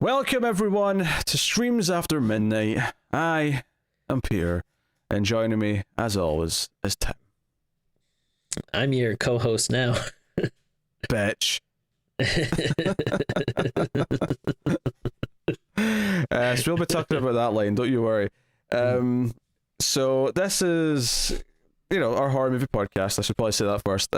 Welcome everyone to Streams After Midnight. I am Pierre, and joining me, as always, is Tim. I'm your co-host now. Bitch. So we'll be talking about that line, don't you worry. So this is, our horror movie podcast. I should probably say that first.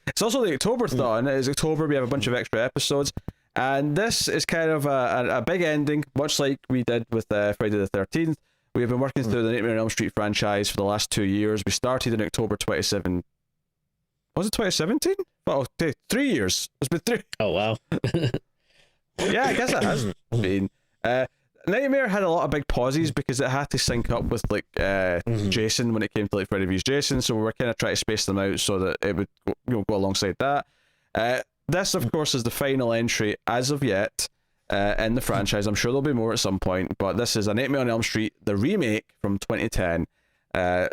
It's also the October-thon. It is October. We have a bunch of extra episodes. And this is kind of a big ending, much like we did with Friday the 13th. We have been working through the Nightmare on Elm Street franchise for the last 2 years. We started in October 27. Was it 2017? Oh, 3 years. It's been 3. Oh, wow. Yeah, I guess it has been. Nightmare had a lot of big pauses because it had to sync up with Jason when it came to Freddy vs. Jason. So we were kind of trying to space them out so that it would go alongside that. This, of course, is the final entry as of yet in the franchise. I'm sure there'll be more at some point, but this is A Nightmare on Elm Street, the remake from 2010,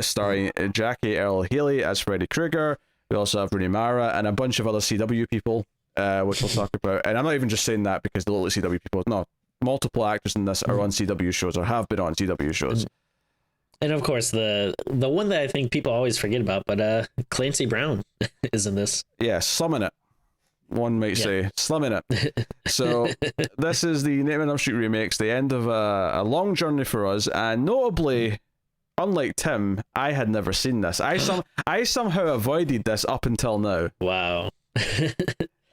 starring Jackie Earle Haley as Freddy Krueger. We also have Rooney Mara and a bunch of other CW people, which we'll talk about. And I'm not even just saying that because the little CW people. No, multiple actors in this are on CW shows or have been on CW shows. And of course, the one that I think people always forget about, but Clancy Brown is in this. Yeah, slumming it. One might say, slumming it. So this is the Nightmare on Elm Street remakes, the end of a long journey for us, and notably, unlike Tim, I had never seen this. I somehow avoided this up until now. Wow.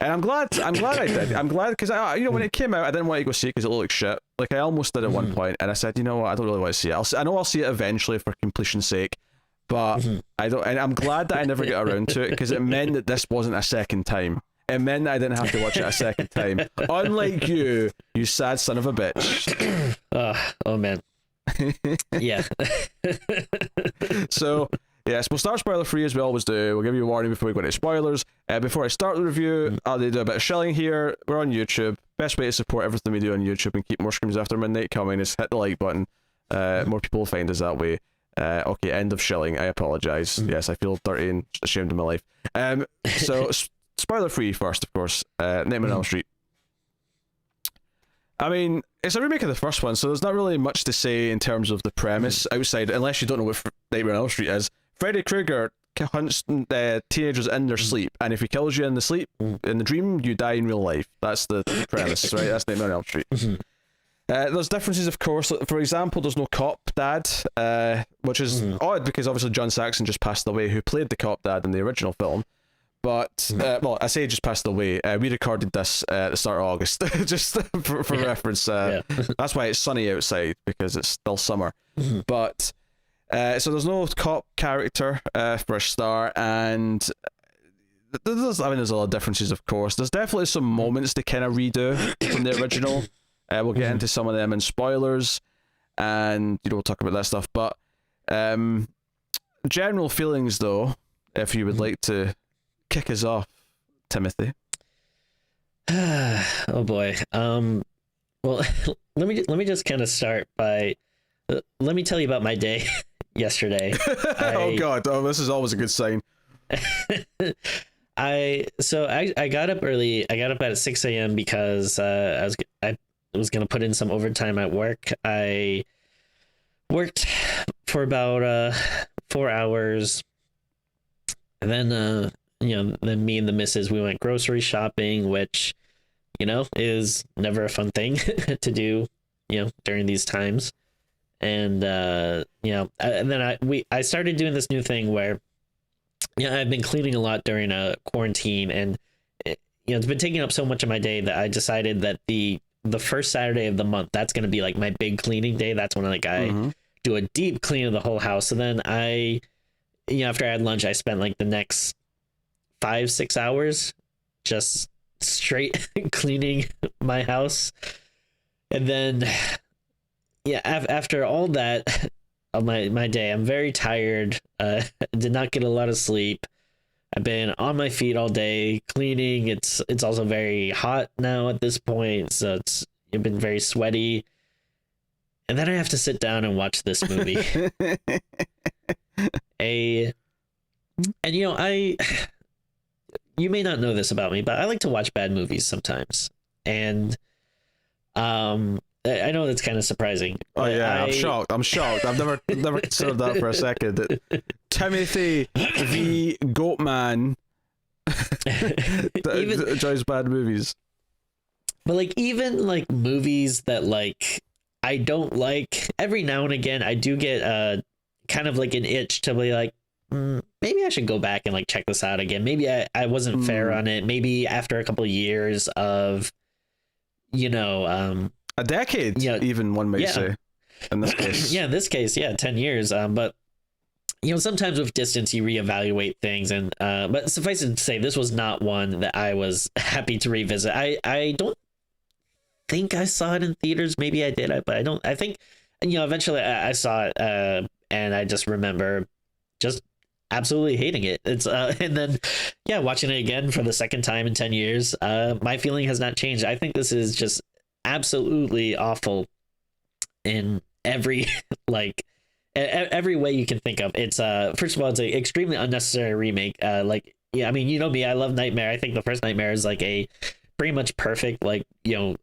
And I'm glad I did. I'm glad because when it came out, I didn't want to go see it because it looked like shit. Like I almost did at one point, and I said, you know what, I don't really want to see it. I know I'll see it eventually for completion's sake, but I don't. And I'm glad that I never get around to it because it meant that this wasn't a second time. It meant that I didn't have to watch it a second time. Unlike you sad son of a bitch. Oh man. Yeah. So, yes, we'll start spoiler free as we always do. We'll give you a warning before we go into spoilers. Before I start the review, I'll do a bit of shilling here. We're on YouTube. Best way to support everything we do on YouTube and keep more Screams After Midnight coming is hit the like button. More people will find us that way. Okay, end of shilling. I apologize. Yes, I feel dirty and ashamed of my life. So spoiler free first, of course. Nightmare on Elm Street. I mean, it's a remake of the first one, so there's not really much to say in terms of the premise outside, unless you don't know what Nightmare on Elm Street is. Freddy Krueger hunts teenagers in their sleep, and if he kills you in the sleep, in the dream, you die in real life. That's the premise, right? That's Nightmare on Elm Street. There's differences, of course. For example, there's no cop dad, which is odd because obviously John Saxon just passed away, who played the cop dad in the original film. But, well, I say just passed away. We recorded this at the start of August, just for reference. That's why it's sunny outside, because it's still summer. But, so there's no cop character for a start, and there's a lot of differences, of course. There's definitely some moments to kind of redo from the original. We'll get into some of them in spoilers, and, we'll talk about that stuff. But, general feelings, though, if you would like to kick us off, Timothy. Oh boy. Well, let me just kind of start by let me tell you about my day yesterday. Oh god. Oh, this is always a good sign. I got up early. I got up at 6 a.m. because I was gonna put in some overtime at work. I worked for about 4 hours, and then then me and the missus, we went grocery shopping, which, is never a fun thing to do, during these times. And, and then I started doing this new thing where, I've been cleaning a lot during a quarantine, and it's been taking up so much of my day that I decided that the first Saturday of the month, that's going to be like my big cleaning day. That's when I do a deep clean of the whole house. And then after I had lunch, I spent like the next 5-6 hours just straight cleaning my house. And then after all that of my day, I'm very tired. Did not get a lot of sleep. I've been on my feet all day cleaning. It's also very hot now at this point, so it's been very sweaty. And then I have to sit down and watch this movie. You may not know this about me, but I like to watch bad movies sometimes. And I know that's kind of surprising. Oh yeah, I'm shocked. I'm shocked. I've never considered that for a second. Timothy the Goatman enjoys bad movies. But like even like movies that like I don't like, every now and again I do get kind of like an itch to be like, maybe I should go back and like check this out again. Maybe I wasn't fair on it. Maybe after a couple of years of, a decade, even one might say, in this case. In this case, 10 years. But sometimes with distance you reevaluate things, and but suffice it to say, this was not one that I was happy to revisit. I don't think I saw it in theaters. Maybe I did, but I don't. I think eventually I saw it, and I just remember just absolutely hating it. It's and then watching it again for the second time in 10 years, my feeling has not changed. I think this is just absolutely awful in every every way you can think of. It's first of all, it's an extremely unnecessary remake. I mean, you know me, I love Nightmare. I think the first Nightmare is like a pretty much perfect,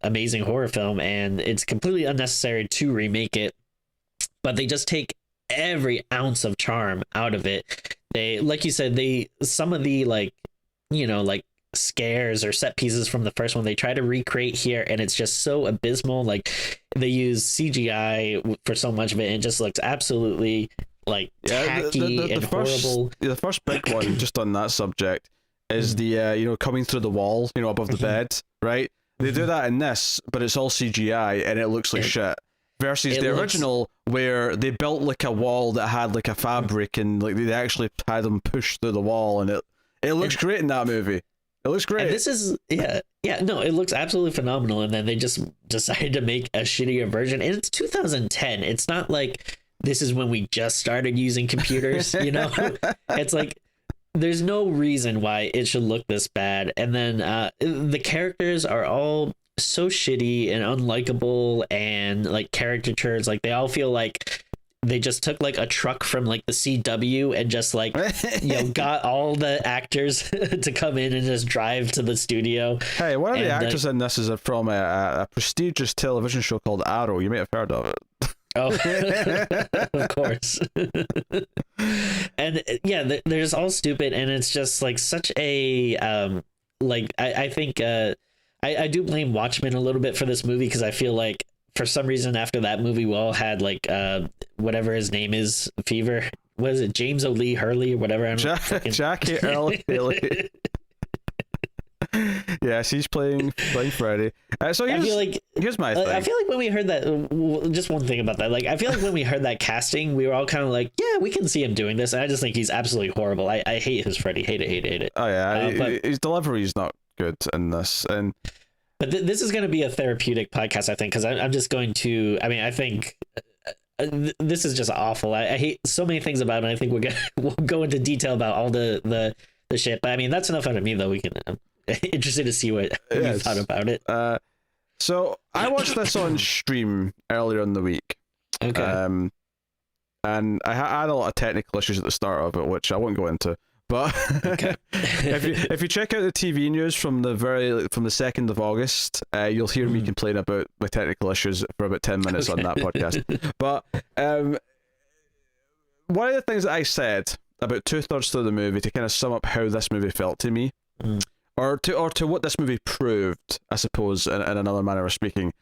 amazing horror film, and it's completely unnecessary to remake it. But they just take every ounce of charm out of it. They, like you said, some of the scares or set pieces from the first one they try to recreate here, and it's just so abysmal. Like, they use CGI for so much of it, and it just looks absolutely tacky and horrible. The first big one, just on that subject, is the coming through the wall, above the bed, right? They do that in this, but it's all CGI and it looks like shit. Versus the original, where they built like a wall that had like a fabric, and like they actually had them push through the wall, and it looks great in that movie. It looks great. And this is no, it looks absolutely phenomenal. And then they just decided to make a shittier version, and it's 2010. It's not like this is when we just started using computers. It's like there's no reason why it should look this bad. And then the characters are all so shitty and unlikable, and like caricatures. Like, they all feel like they just took like a truck from like the CW and just got all the actors to come in and just drive to the studio. Hey, one of the actors in this is from a prestigious television show called Arrow. You may have heard of it. Oh, of course. And they're just all stupid, and it's just like such a I think I do blame Watchmen a little bit for this movie, because I feel like for some reason after that movie we all had whatever his name is, fever. What is it, James O'Lee Hurley or whatever? Jackie Earle Haley. Yeah, she's playing Freddy. So here's my thing. I feel like when we heard that, just one thing about that, I feel like when we heard that casting, we were all kind of like, yeah, we can see him doing this, and I just think he's absolutely horrible. I hate his Freddy. Hate it. Oh yeah, his delivery is not good in this, but this is going to be a therapeutic podcast, I think, because I'm just going to. I mean, I think this is just awful. I hate so many things about it. I think we'll go into detail about all the shit. But I mean, that's enough out of me, though. I'm interested to see what you thought about it. So I watched this on stream earlier in the week. Okay. And I had a lot of technical issues at the start of it, which I won't go into. But okay. if you check out the TV news from the 2nd of August, you'll hear me complain about my technical issues for about 10 minutes on that podcast. But one of the things that I said about 2/3 through the movie, to kind of sum up how this movie felt to me, or to what this movie proved, I suppose, in another manner of speaking,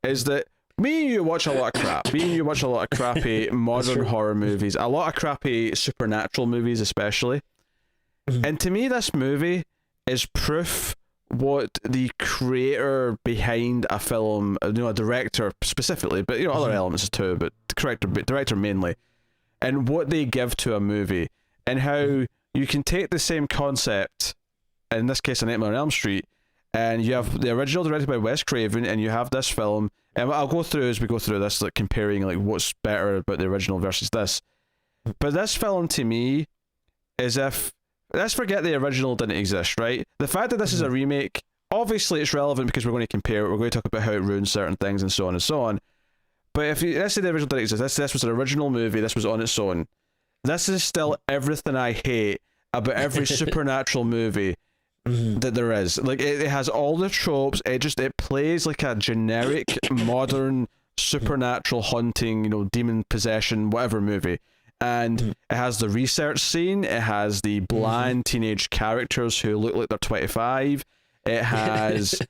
is that me and you watch a lot of crap. Me and you watch a lot of crappy modern horror movies, a lot of crappy supernatural movies especially. And to me, this movie is proof what the creator behind a film, a director specifically, but other elements too, but the director mainly, and what they give to a movie, and how you can take the same concept, in this case, A Nightmare on Elm Street, and you have the original directed by Wes Craven, and you have this film, and I'll go through as we go through this, comparing what's better about the original versus this. But this film to me is let's forget the original didn't exist, right? The fact that this is a remake, obviously it's relevant because we're going to compare it, we're going to talk about how it ruins certain things and so on and so on. But let's say the original didn't exist, this was an original movie, this was on its own. This is still everything I hate about every supernatural movie that there is. It has all the tropes, it plays like a generic modern supernatural haunting, demon possession, whatever movie. And it has the research scene, it has the bland teenage characters who look like they're 25, it has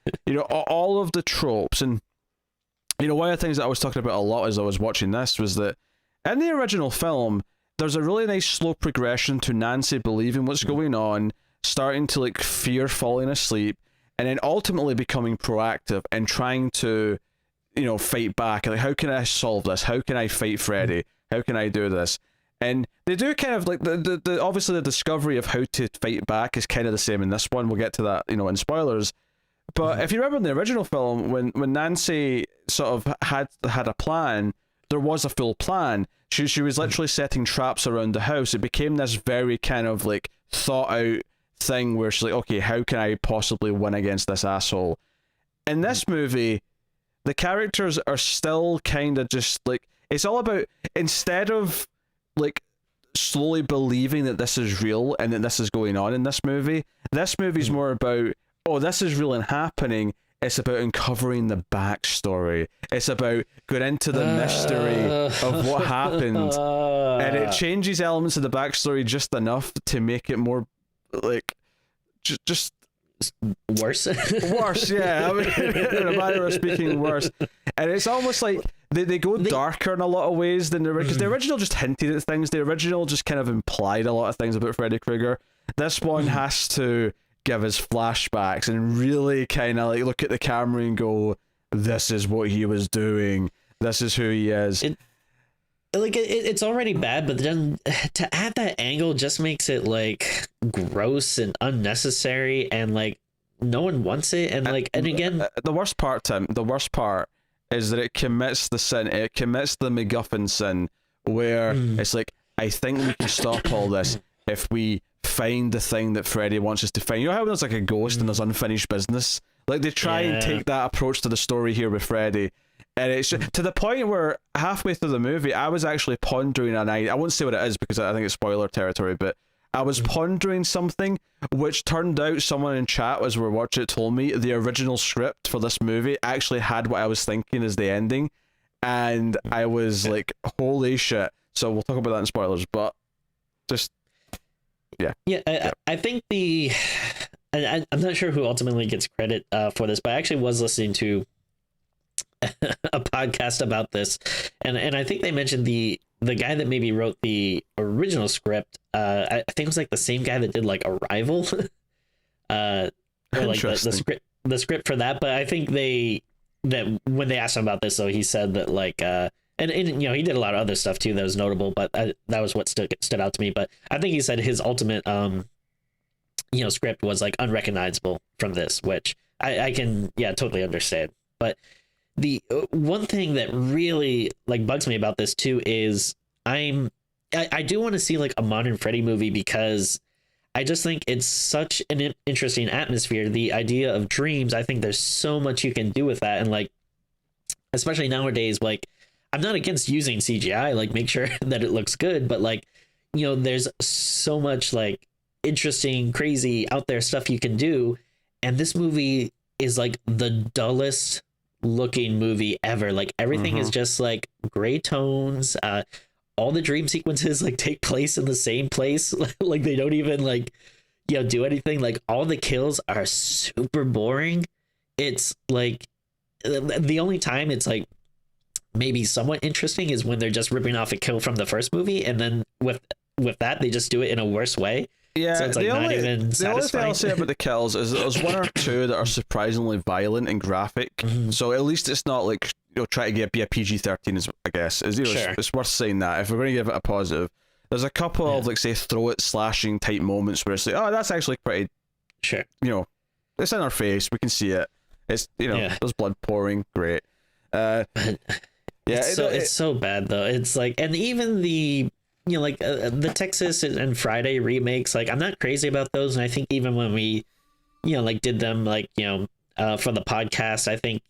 all of the tropes. And one of the things that I was talking about a lot as I was watching this was that in the original film, there's a really nice slow progression to Nancy believing what's going on, starting to like fear falling asleep, and then ultimately becoming proactive and trying to fight back. Like, how can I solve this? How can I fight Freddy? How can I do this? And they do kind of like the obviously the discovery of how to fight back is kind of the same in this one. We'll get to that, in spoilers. But if you remember in the original film, when Nancy sort of had a plan, there was a full plan. She was literally setting traps around the house. It became this very kind of like thought out thing where she's like, okay, how can I possibly win against this asshole? In this movie, the characters are still kind of just like, it's all about, instead of like slowly believing that this is real and that this is going on in this movie's more about, oh, this is real and happening. It's about uncovering the backstory. It's about going into the mystery of what happened. And it changes elements of the backstory just enough to make it more like just worse. Worse, yeah. I mean, in a manner of speaking, worse. And it's almost like they go darker in a lot of ways than the original. Because the original just hinted at things. The original just kind of implied a lot of things about Freddy Krueger. This one has to give us flashbacks and really kind of like look at the camera and go, this is what he was doing. This is who he is. It's already bad, but then to add that angle just makes it like gross and unnecessary, and like no one wants it. And like, and again, the worst part, Tim, is that it commits the sin. It commits the MacGuffin sin, where it's like, I think we can stop all this if we find the thing that Freddy wants us to find. You know how there's like a ghost and there's unfinished business? Like, they try and take that approach to the story here with Freddy. And it's to the point where halfway through the movie, I was actually pondering, and I won't say what it is because I think it's spoiler territory, but I was pondering something, which turned out someone in chat as we were watching it told me the original script for this movie actually had what I was thinking as the ending. And I was like, holy shit. So we'll talk about that in spoilers, but just... I think I'm not sure who ultimately gets credit for this, but I actually was listening to a podcast about this, and I think they mentioned the guy that maybe wrote the original script. I think it was like the same guy that did like Arrival, or like the script for that. But I think that when they asked him about this, so he said that like and he did a lot of other stuff too that was notable, but that was what stood out to me. But I think he said his ultimate script was like unrecognizable from this, which I can totally understand. But the one thing that really like bugs me about this too is I do want to see like a modern Freddy movie, because I just think it's such an interesting atmosphere. The idea of dreams, I think there's so much you can do with that, and like especially nowadays, like I'm not against using CGI, like make sure that it looks good, but like there's so much like interesting, crazy, out there stuff you can do, and this movie is like the dullest looking movie ever. Like everything is just like gray tones. All the dream sequences like take place in the same place. Like they don't even like do anything. Like all the kills are super boring. It's like the only time it's like maybe somewhat interesting is when they're just ripping off a kill from the first movie, and then with that they just do it in a worse way. Yeah, so it's like not even satisfying. The only thing I'll say about the kills is there's one or two that are surprisingly violent and graphic. So at least it's not like try to be a PG-13, I guess. Sure. It's worth saying that if we're going to give it a positive. There's a couple of like say throat slashing type moments where it's like, oh, that's actually pretty. Sure. It's in our face. We can see it. It's there's blood pouring. Great. It's so bad though. It's like, and even the the Texas and Friday remakes, like I'm not crazy about those, and I think even when we like did them like for the podcast, I think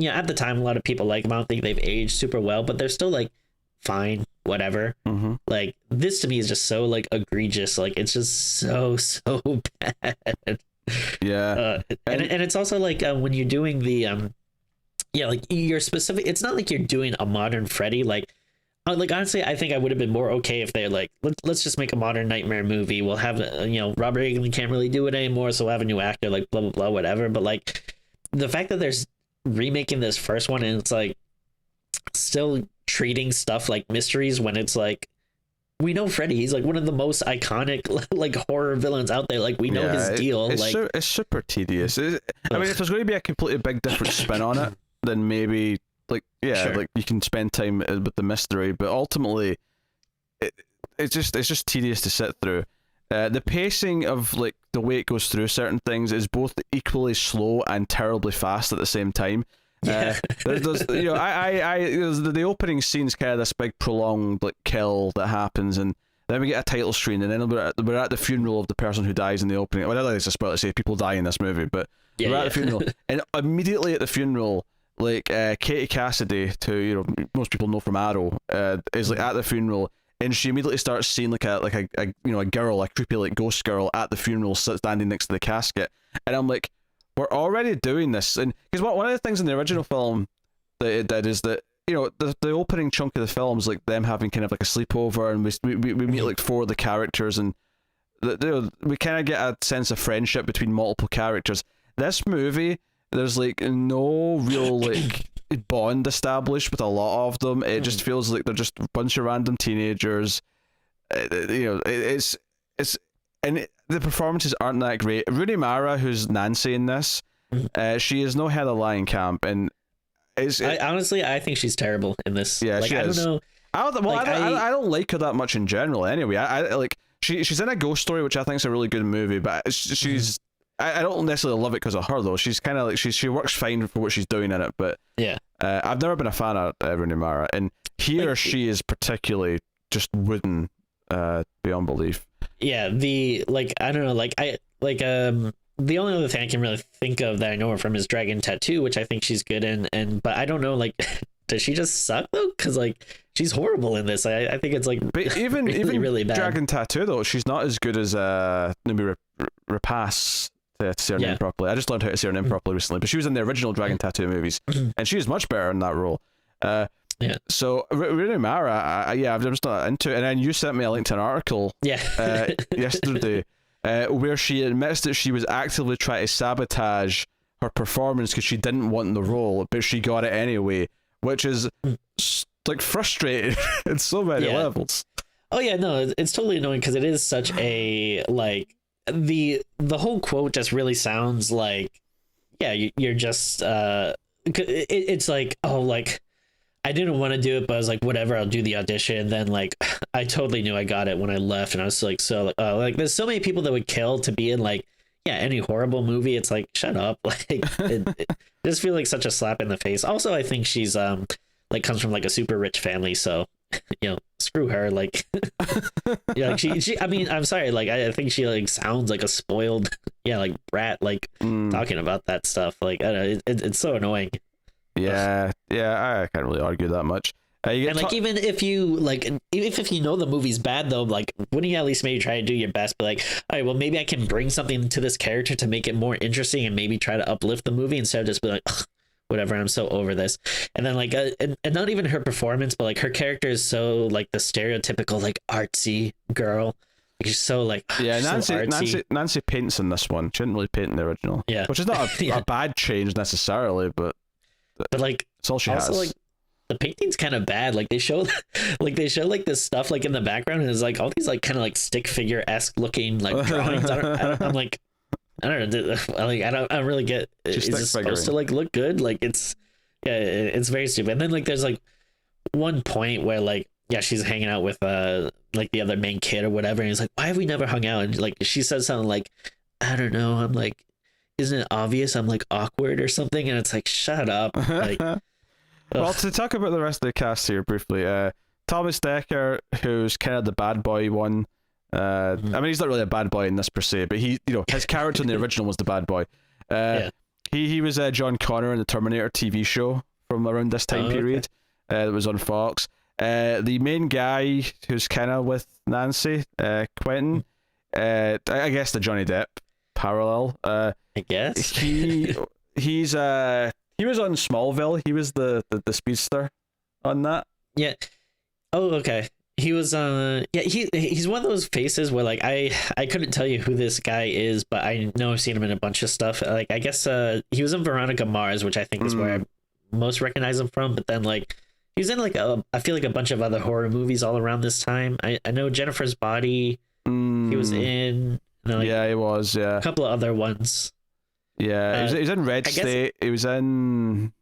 at the time a lot of people like them. I don't think they've aged super well, but they're still like fine, whatever. Like this to me is just so like egregious. Like it's just so bad. Yeah. And it's also like when you're doing the yeah, like you're specific. It's not like you're doing a modern Freddy. Like honestly, I think I would have been more okay if they're like, let's just make a modern Nightmare movie. We'll have Robert Englund can't really do it anymore, so we'll have a new actor, like blah blah blah, whatever. But like the fact that there's remaking this first one and it's like still treating stuff like mysteries when it's like we know Freddy, he's like one of the most iconic like horror villains out there. Like we know his deal. It's super tedious. I mean, if there's going to be a completely big different spin on it, then maybe like you can spend time with the mystery, but ultimately it's just tedious to sit through. The pacing of like the way it goes through certain things is both equally slow and terribly fast at the same time. There's the opening scene's kind of this big prolonged like kill that happens, and then we get a title screen, and then we're at the funeral of the person who dies in the opening. Well, I don't think it's a spoiler to say people die in this movie, but we're at the funeral, and immediately at the funeral, like Katie Cassidy, who most people know from Arrow, is like at the funeral, and she immediately starts seeing like a girl, a creepy like ghost girl at the funeral standing next to the casket, and I'm like, we're already doing this. And because one of the things in the original film that it did is that the opening chunk of the film is like them having kind of like a sleepover, and we meet like four of the characters, and we kind of get a sense of friendship between multiple characters. This movie, there's like no real like bond established with a lot of them. It just feels like they're just a bunch of random teenagers. It's the performances aren't that great. Rooney Mara, who's Nancy in this, she is no Heather Langenkamp, and honestly, I think she's terrible in this. Yeah, like, she is. I don't know. I don't like her that much in general. Anyway, I like she's in A Ghost Story, which I think is a really good movie, but she's I don't necessarily love it because of her though. She's kind of like she works fine for what she's doing in it, but I've never been a fan of Rooney Mara, and here she is particularly just wooden beyond belief. Yeah, the I don't know, the only other thing I can really think of that I know her from is Dragon Tattoo, which I think she's good in, but I don't know, like, does she just suck though? Because like she's horrible in this. I think it's like but even really bad. Dragon Tattoo though, she's not as good as Numi Rapace. To say her name properly. I just learned how to say her name properly recently, but she was in the original Dragon Tattoo movies, and she was much better in that role. So Rooney Mara, I'm just not into it. And then you sent me a link to an article yesterday where she admits that she was actively trying to sabotage her performance because she didn't want the role, but she got it anyway, which is like frustrating in so many levels. Oh yeah, no, it's totally annoying because it is such a like the whole quote just really sounds like you're just it's like, oh, like I didn't want to do it, but I was like, whatever, I'll do the audition. And then like I totally knew I got it when I left, and I was like, so like there's so many people that would kill to be in like any horrible movie. It's like, shut up. Like it just feel like such a slap in the face. Also, I think she's like comes from like a super rich family, so screw her. Like like she I mean, I'm sorry, like I think she like sounds like a spoiled like brat, like talking about that stuff. Like I don't know, it's so annoying. I can't really argue that much. And like even if you like, if you know the movie's bad though, like wouldn't you at least maybe try to do your best? But like, all right, well maybe I can bring something to this character to make it more interesting, and maybe try to uplift the movie instead of just be like, whatever, I'm so over this. And then like and not even her performance, but like her character is so like the stereotypical like artsy girl. Like, she's so like Nancy paints in this one. She didn't really paint in the original. Yeah, which is not a bad change necessarily, but like it's all she also has. Like the painting's kind of bad. Like they show like this stuff like in the background, and it's like all these like kind of like stick figure-esque looking like drawings. I'm like, I don't know, like I don't really get, is this supposed to like look good? Like it's very stupid. And then like there's like one point where like she's hanging out with like the other main kid or whatever, and he's like, why have we never hung out? And like she says something like, I don't know, I'm like, isn't it obvious I'm like awkward or something? And it's like, shut up. Like well, to talk about the rest of the cast here briefly, Thomas Dekker, who's kind of the bad boy one. I mean, he's not really a bad boy in this per se, but he, his character in the original was the bad boy. He was John Connor in the Terminator TV show from around this time period. That was on Fox. The main guy who's kind of with Nancy, Quentin, I guess the Johnny Depp. parallel. I guess. He was on Smallville. He was the speedster on that. Yeah. Oh, okay. He was he's one of those faces where like I couldn't tell you who this guy is, but I know I've seen him in a bunch of stuff. Like I guess he was in Veronica Mars, which I think is where I most recognize him from, but then like he was in like I feel like a bunch of other horror movies all around this time. I know Jennifer's Body he was in, and then, like, yeah, he was, yeah, a couple of other ones. Yeah, he was in Red State. He was in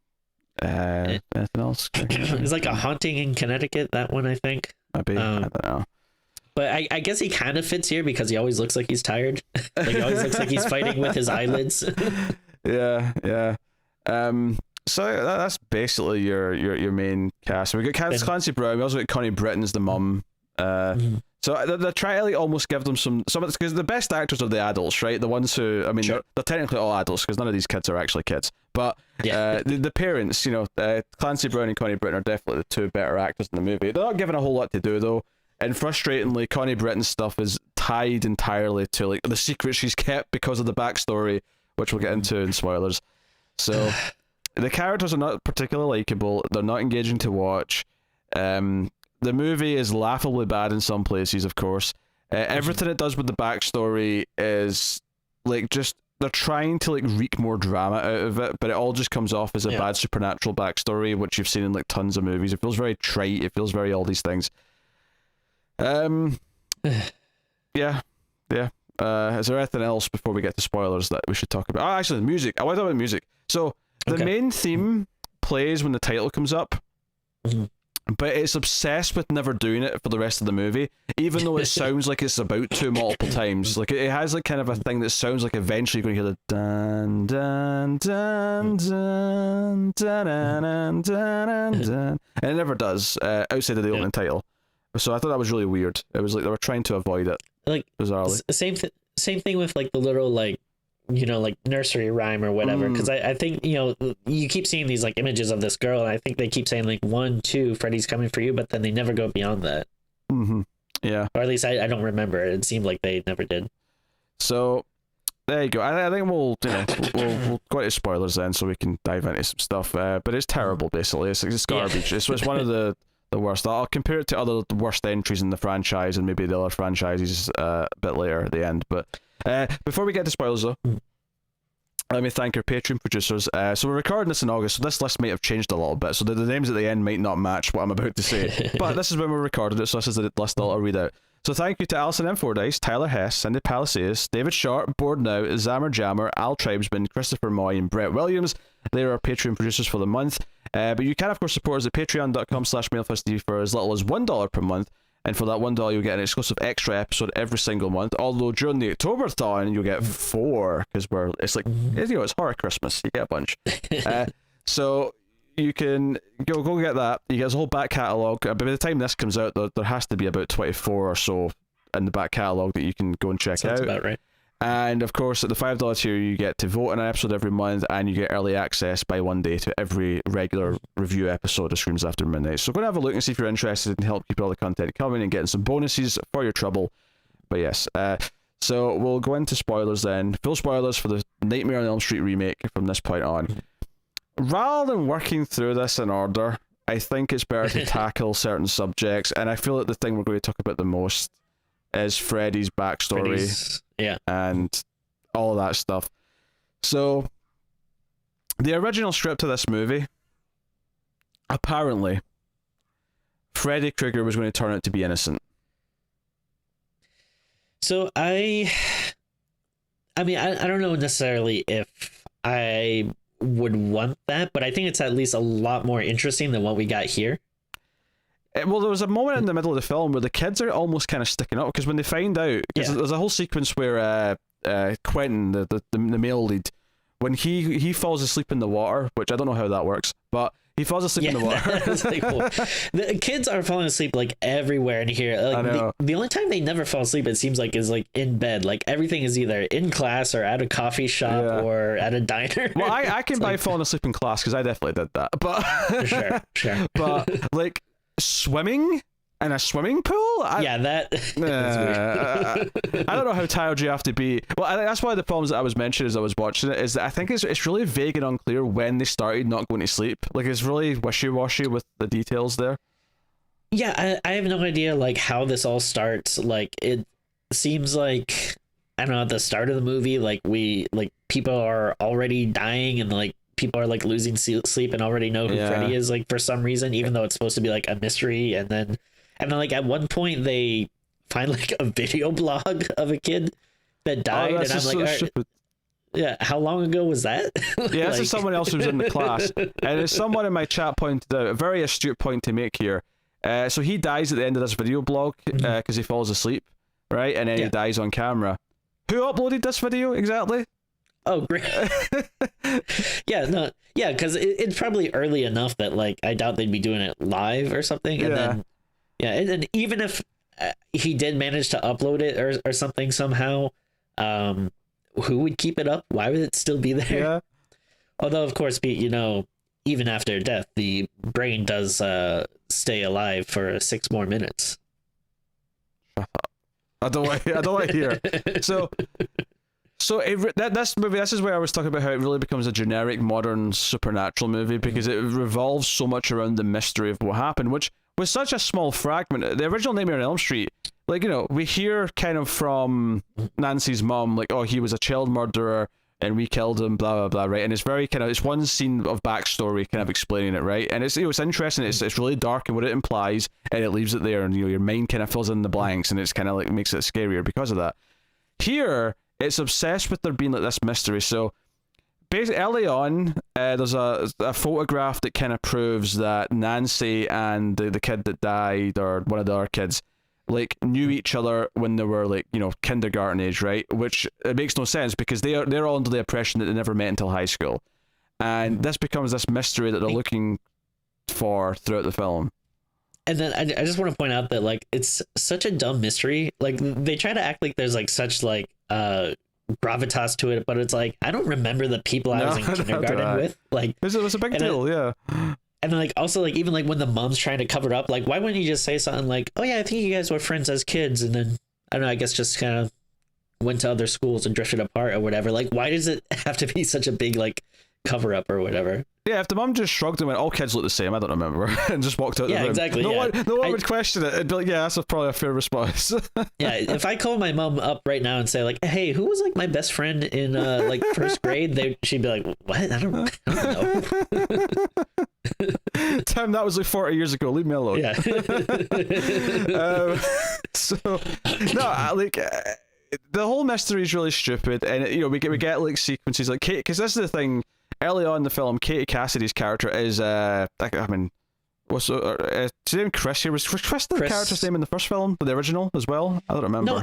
anything else? It's like A Haunting in Connecticut, that one, I think. Maybe, I don't know. But I guess he kind of fits here because he always looks like he's tired. Like he always looks like he's fighting with his eyelids. Yeah. So that's basically your main cast. We got Clancy Brown. We also got Connie Britton as the mum. So they try to like almost give them some because the best actors are the adults, right? The ones who, I mean, Sure. they're technically all adults because none of these kids are actually kids. But the parents, Clancy Brown and Connie Britton are definitely the two better actors in the movie. They're not given a whole lot to do though, and frustratingly, Connie Britton's stuff is tied entirely to like the secret she's kept because of the backstory, which we'll get into in spoilers. So the characters are not particularly likable. They're not engaging to watch. The movie is laughably bad in some places, of course. Everything it does with the backstory is like just they're trying to like wreak more drama out of it, but it all just comes off as a bad supernatural backstory, which you've seen in like tons of movies. It feels very trite. It feels very all these things. Yeah. Is there anything else before we get to spoilers that we should talk about? Oh, actually, the music. I want to talk about music. So the main theme plays when the title comes up. But it's obsessed with never doing it for the rest of the movie, even though it sounds like it's about to multiple times. Like it has like kind of a thing that sounds like eventually you're going to hear the dun dun dun dun dun dun dun dun, and it never does outside of the opening title. So I thought that was really weird. It was like they were trying to avoid it. Like bizarrely. Same thing with like the little like like nursery rhyme or whatever, because I think you keep seeing these like images of this girl, and I think they keep saying like 1, 2, Freddy's coming for you, but then they never go beyond that. Yeah, or at least I don't remember. It seemed like they never did. So there you go. I think we'll go into spoilers then, so we can dive into some stuff. But it's terrible. Basically, it's garbage. It's one of the worst. I'll compare it to other worst entries in the franchise and maybe the other franchises a bit later at the end, but. Before we get to spoilers though, let me thank our Patreon producers. So we're recording this in August, so this list might have changed a little bit, so the names at the end might not match what I'm about to say, but this is when we're recording it, so this is the list I'll read out. So thank you to Alison M. Fordyce, Tyler Hess, Cindy Palacios, David Sharp, Board Now, Zammer Jammer, Al Tribesman, Christopher Moy, and Brett Williams. They are our Patreon producers for the month. But you can of course support us at patreon.com/MailFestTV for as little as $1 per month. And for that $1, you'll get an exclusive extra episode every single month. Although during the October-thon, you'll get 4 because it's like it's horror Christmas. You get a bunch. So you can go get that. You get a whole back catalogue. By the time this comes out, there has to be about 24 or so in the back catalogue that you can go and check out. That's about right. And of course, at the $5 tier, you get to vote on an episode every month, and you get early access by one day to every regular review episode of Screams After Midnight. So go and have a look and see if you're interested and help keep all the content coming and getting some bonuses for your trouble. But yes, so we'll go into spoilers then. Full spoilers for the Nightmare on Elm Street remake from this point on. Rather than working through this in order, I think it's better to tackle certain subjects, and I feel like the thing we're going to talk about the most is Freddy's backstory. And all of that stuff. So the original script of this movie, apparently Freddy Krueger was going to turn out to be innocent. So I mean I don't know necessarily if I would want that, but I think it's at least a lot more interesting than what we got here. Well, there was a moment in the middle of the film where the kids are almost kind of sticking up because when they find out, because there's a whole sequence where Quentin, the male lead, when he falls asleep in the water, which I don't know how that works, but he falls asleep in the water. Like, well, the kids are falling asleep like everywhere in here. Like, I know. The only time they never fall asleep, it seems like, is like in bed. Like everything is either in class or at a coffee shop or at a diner. Well, I can buy falling asleep in class because I definitely did that, but sure. But like swimming In a swimming pool? Yeah, that's weird. I don't know how tired you have to be. Well, I think that's one of the problems that I was mentioning as I was watching it, is that I think it's really vague and unclear when they started not going to sleep. Like, it's really wishy-washy with the details there. Yeah, I have no idea, like, how this all starts. Like, it seems like, I don't know, at the start of the movie, like, people are already dying, and, like, people are, like, losing sleep and already know who Freddy is, like, for some reason, even though it's supposed to be, like, a mystery. And then like, at one point, they find, like, a video blog of a kid that died, and I'm like, so yeah, how long ago was that? Yeah, this is someone else who's in the class. And as someone in my chat pointed out, a very astute point to make here. So he dies at the end of this video blog because he falls asleep, right? And then he dies on camera. Who uploaded this video exactly? Oh, great. Because it's probably early enough that, like, I doubt they'd be doing it live or something. And then, and then even if he did manage to upload it or something somehow, who would keep it up? Why would it still be there? Yeah. Although, of course, even after death, the brain does stay alive for 6 more minutes. I don't want to hear. So this movie, this is where I was talking about how it really becomes a generic modern supernatural movie, because it revolves so much around the mystery of what happened, which was such a small fragment. The original Nightmare on Elm Street, like, you know, we hear kind of from Nancy's mom, like, oh, he was a child murderer and we killed him, blah blah blah, right? And it's very kind of, it's one scene of backstory kind of explaining it, right? And it's, you know, it's interesting. It's really dark and what it implies, and it leaves it there, and, you know, your mind kind of fills in the blanks, and it's kind of like makes it scarier because of that. Here, it's obsessed with there being like this mystery. So basically, early on, there's a photograph that kind of proves that Nancy and the kid that died, or one of the other kids, like, knew each other when they were, like, you know, kindergarten age, right? Which it makes no sense, because they're all under the impression that they never met until high school, and this becomes this mystery that they're looking for throughout the film. And then I just want to point out that, like, it's such a dumb mystery. Like, they try to act like there's, like, such, like, gravitas to it, but it's like, I don't remember the people I was in kindergarten with. Like, it was a big deal, yeah. And then, like, also, like, even, like, when the mom's trying to cover it up, like, why wouldn't you just say something like, oh yeah, I think you guys were friends as kids, and then, I don't know, I guess just kind of went to other schools and drifted apart or whatever. Like, why does it have to be such a big, like, cover up or whatever? Yeah, if the mum just shrugged and went, all kids look the same, I don't remember, and just walked out the room. Exactly. No one would question it. It'd be like, yeah, that's probably a fair response. Yeah, if I call my mom up right now and say, like, hey, who was, like, my best friend in like first grade, she'd be like, what? I don't know. Tim, that was like 40 years ago. Leave me alone. Yeah. The whole mystery is really stupid, and, you know, we get like sequences like Kate, because this is the thing. Early on in the film, Katie Cassidy's character is what's his name? Chris here. Was Chris the character's name in the first film, the original as well? I don't remember.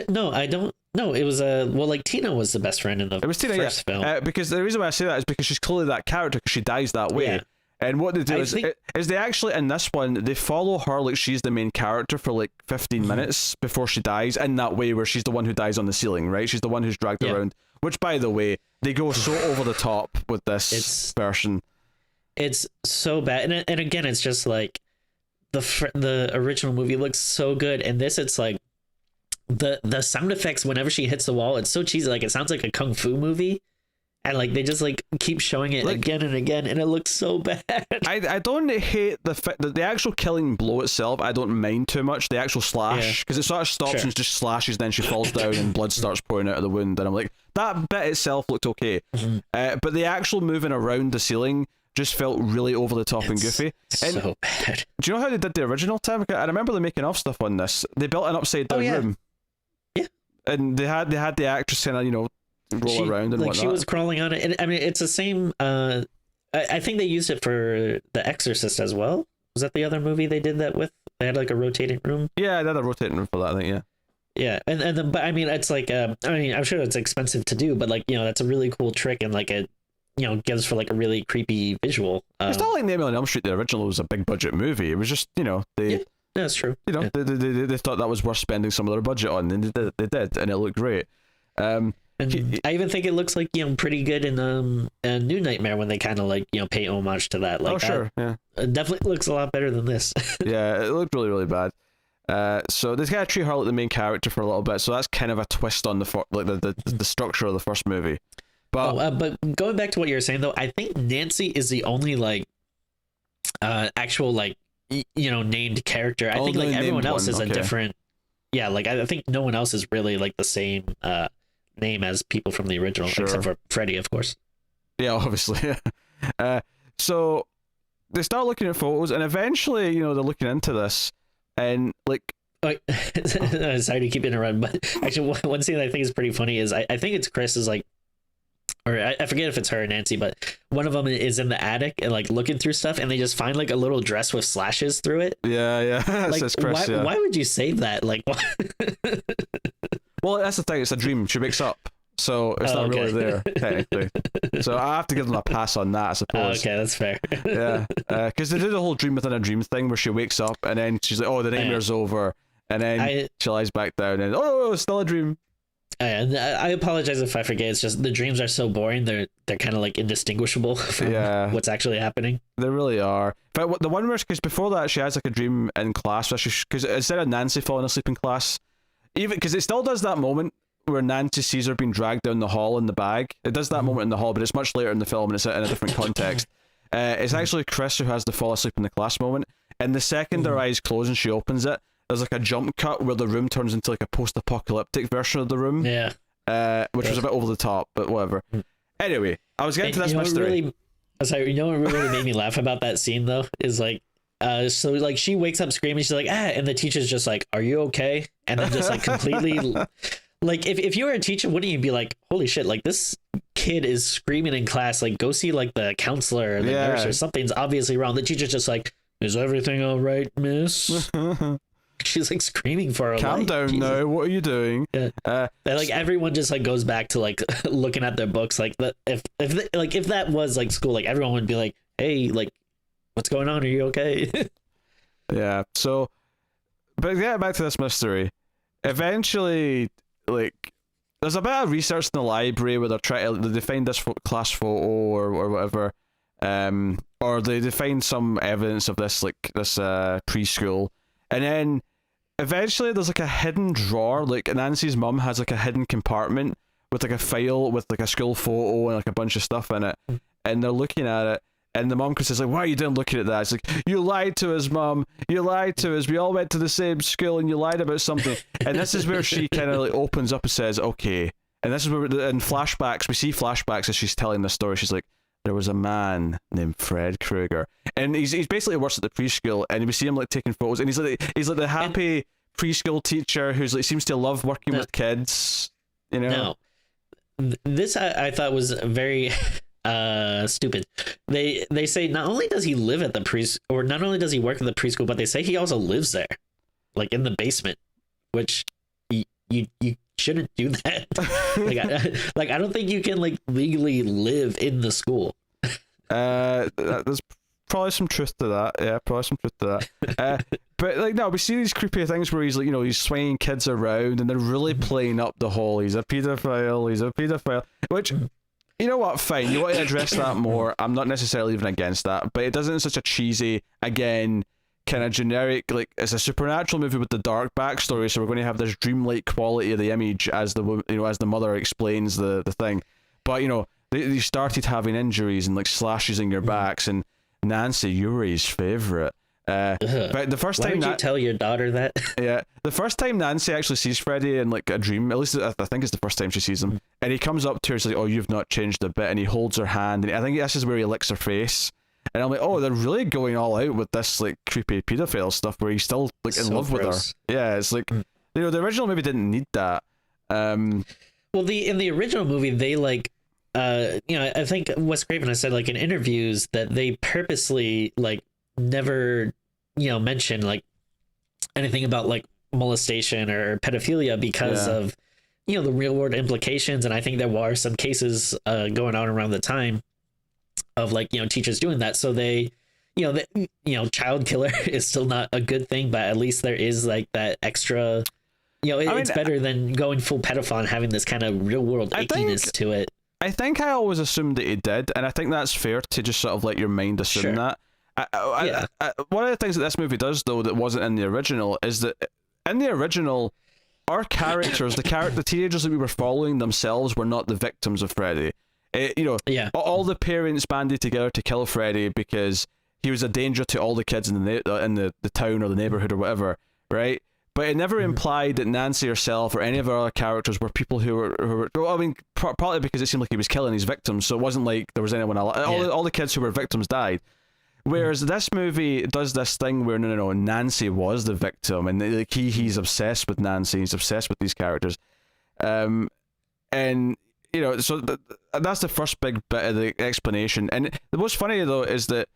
No, I don't. No, it was like, Tina was the best friend in the first film. Because the reason why I say that is because she's clearly that character, because she dies that way. Yeah. And what they do is they actually, in this one, they follow her like she's the main character for like 15 minutes before she dies, in that way where she's the one who dies on the ceiling, right? She's the one who's dragged around. Which, by the way, they go so over the top with this version. It's so bad. And again, it's just like the original movie looks so good, and this, it's like the sound effects whenever she hits the wall, it's so cheesy. Like, it sounds like a kung fu movie. And, like, they just, like, keep showing it, like, again and again, and it looks so bad. I don't hate the fact that the actual killing blow itself, I don't mind too much. The actual slash, because it sort of stops and just slashes, then she falls down and blood starts pouring out of the wound. And I'm like, that bit itself looked okay. But the actual moving around the ceiling just felt really over the top and goofy. And so bad. Do you know how they did the original, Tim? I remember them making of stuff on this. They built an upside down room. Yeah. And they had the actress kind of, you know, roll around and like whatnot. She was crawling on it, and I mean, it's the same. I think they used it for The Exorcist as well. Was that the other movie they did that with? They had like a rotating room. Yeah, they had a rotating room for that, I think. Yeah, and then, but I mean, it's like I mean, I'm sure it's expensive to do, but, like, you know, that's a really cool trick, and, like, it, you know, gives for, like, a really creepy visual. It's not like Nightmare on Elm Street, the original, was a big budget movie. It was just, you know, yeah, that's true. You know, they thought that was worth spending some of their budget on, and they did, and it looked great. And I even think it looks like, you know, pretty good in a New Nightmare when they kind of, like, you know, pay homage to that. Like, yeah, it definitely looks a lot better than this. Yeah, it looked really, really bad. So they kind of treat her like the main character for a little bit. So that's kind of a twist on the structure of the first movie. But going back to what you were saying though, I think Nancy is the only like actual like named character. I think like everyone else is a different. Yeah, like I think no one else is really like the same name as people from the original, except for Freddy, of course. Yeah, obviously. So they start looking at photos, and eventually, they're looking into this, and like. Sorry to keep interrupting, but actually, one scene that I think is pretty funny is I think it's Chris is like, or I forget if it's her or Nancy, but one of them is in the attic and like looking through stuff, and they just find like a little dress with slashes through it. Yeah. Like, Chris, why would you save that? Like, well, that's the thing. It's a dream. She wakes up, so it's not really there technically. So I have to give them a pass on that, I suppose. Okay, that's fair. Yeah, because they do the whole dream within a dream thing where she wakes up and then she's like, "Oh, the nightmare's over," and then she lies back down and it's still a dream. And I apologize if I forget. It's just the dreams are so boring. They're kind of like indistinguishable from what's actually happening. They really are. But the one where, because before that she has like a dream in class, because instead of Nancy falling asleep in class, even because it still does that moment where Nancy sees her being dragged down the hall in the bag. It does that moment in the hall, but it's much later in the film and it's in a different context. It's actually Chris who has the fall asleep in the class moment. And the second her eyes close and she opens it, there's like a jump cut where the room turns into like a post-apocalyptic version of the room. Yeah. Which was a bit over the top, but whatever. Anyway, I was getting to this mystery. What really made me laugh about that scene though is like, so like she wakes up screaming, she's like, and the teacher's just like, "Are you okay?" And then just like completely, like if you were a teacher, wouldn't you be like, "Holy shit! Like this kid is screaming in class. Like go see like the counselor or the nurse or something's obviously wrong." The teacher's just like, "Is everything all right, miss?" She's like screaming for her Calm life. down Jesus. now. What are you doing? Yeah. Like everyone just like goes back to like looking at their books. Like if that was like school, like everyone would be like, "Hey, like what's going on? Are you okay?" Yeah. So, but yeah, back to this mystery. Eventually, like, there's a bit of research in the library where they're trying to they find this class photo or whatever, or they find some evidence of this preschool. And then eventually there's like a hidden drawer, like Nancy's mum has like a hidden compartment with like a file with like a school photo and like a bunch of stuff in it. And they're looking at it and the mum says like, "Why are you doing looking at that?" It's like, "You lied to us, mum. You lied to us. We all went to the same school and you lied about something." And this is where she kind of like opens up and says, "Okay." And this is where in flashbacks, we see flashbacks as she's telling the story. She's like, "There was a man named Fred Krueger." And he's basically works at the preschool, and we see him like taking photos, and he's like the happy preschool teacher who's like seems to love working with kids, Now, this I thought was very stupid. They say not only does he live at the or not only does he work at the preschool, but they say he also lives there, like in the basement, which you shouldn't do that. I don't think you can like legally live in the school. There's probably some truth to that. Yeah, probably some truth to that. But like, no, we see these creepy things where he's like, he's swinging kids around, and they're really playing up the whole he's a pedophile. Which, you know what? Fine, you want to address that more. I'm not necessarily even against that, but it doesn't in such a cheesy, again, kind of generic. Like it's a supernatural movie with the dark backstory, so we're going to have this dreamlike quality of the image as the mother explains the thing. But they started having injuries and like slashes in your backs, and Nancy, you were his favorite. But the first time, why would you tell your daughter that? Yeah, the first time Nancy actually sees Freddy in like a dream, at least I think it's the first time she sees him, and he comes up to her and says, "Oh, you've not changed a bit," and he holds her hand, and I think this is where he licks her face. And I'm like, oh, they're really going all out with this like creepy pedophile stuff where he's still like in love with her. Yeah, it's like the original movie didn't need that. Well, in the original movie they like I think Wes Craven has said like in interviews that they purposely like never mention like anything about like molestation or pedophilia because of the real world implications, and I think there were some cases going on around the time of like teachers doing that, so they child killer is still not a good thing, but at least there is like that extra it's better than going full pedophile and having this kind of real world ickiness to it. I think I always assumed that he did, and I think that's fair to just sort of let your mind assume that. One of the things that this movie does, though, that wasn't in the original, is that in the original, our characters, the teenagers that we were following themselves, were not the victims of Freddy. All the parents banded together to kill Freddy because he was a danger to all the kids in the town or the neighborhood or whatever, right? But it never implied that Nancy herself or any of our other characters were people who were well, I mean, partly because it seemed like he was killing his victims, so it wasn't like there was anyone alive. All the kids who were victims died. Whereas this movie does this thing where no, Nancy was the victim, and like he's obsessed with Nancy, he's obsessed with these characters, and so that's the first big bit of the explanation. And the most funny though is that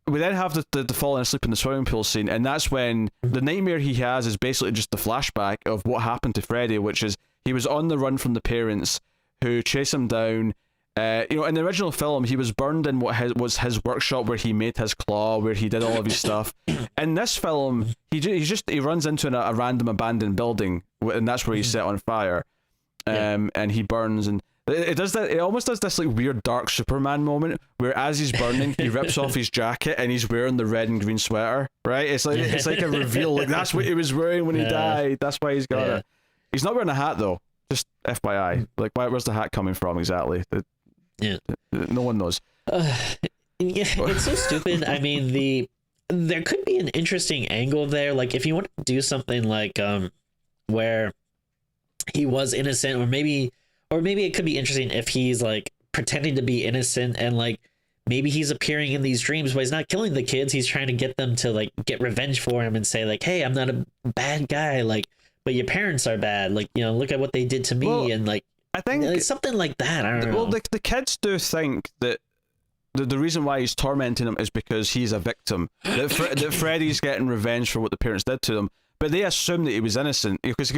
we then have the falling asleep in the swimming pool scene, and that's when the nightmare he has is basically just the flashback of what happened to Freddy, which is he was on the run from the parents who chase him down. In the original film, he was burned in what was his workshop where he made his claw, where he did all of his stuff. In this film, he runs into a random abandoned building, and that's where he's set on fire, and he burns. And it does that. It almost does this like weird dark Superman moment where, as he's burning, he rips off his jacket and he's wearing the red and green sweater. Right? It's like a reveal. Like that's what he was wearing when he died. That's why he's got it. He's not wearing a hat though. Just FYI. Like, where's the hat coming from exactly? No one knows. It's so stupid. I mean, there could be an interesting angle there. Like, if you want to do something like where he was innocent, or maybe it could be interesting if he's like pretending to be innocent, and like maybe he's appearing in these dreams, but he's not killing the kids. He's trying to get them to like get revenge for him and say like, "Hey, I'm not a bad guy. Like, but your parents are bad. Like, look at what they did to me." And like, I think something like that. I don't know. Well, the kids do think that the reason why he's tormenting them is because he's a victim. That Freddy's getting revenge for what the parents did to them, but they assume that he was innocent because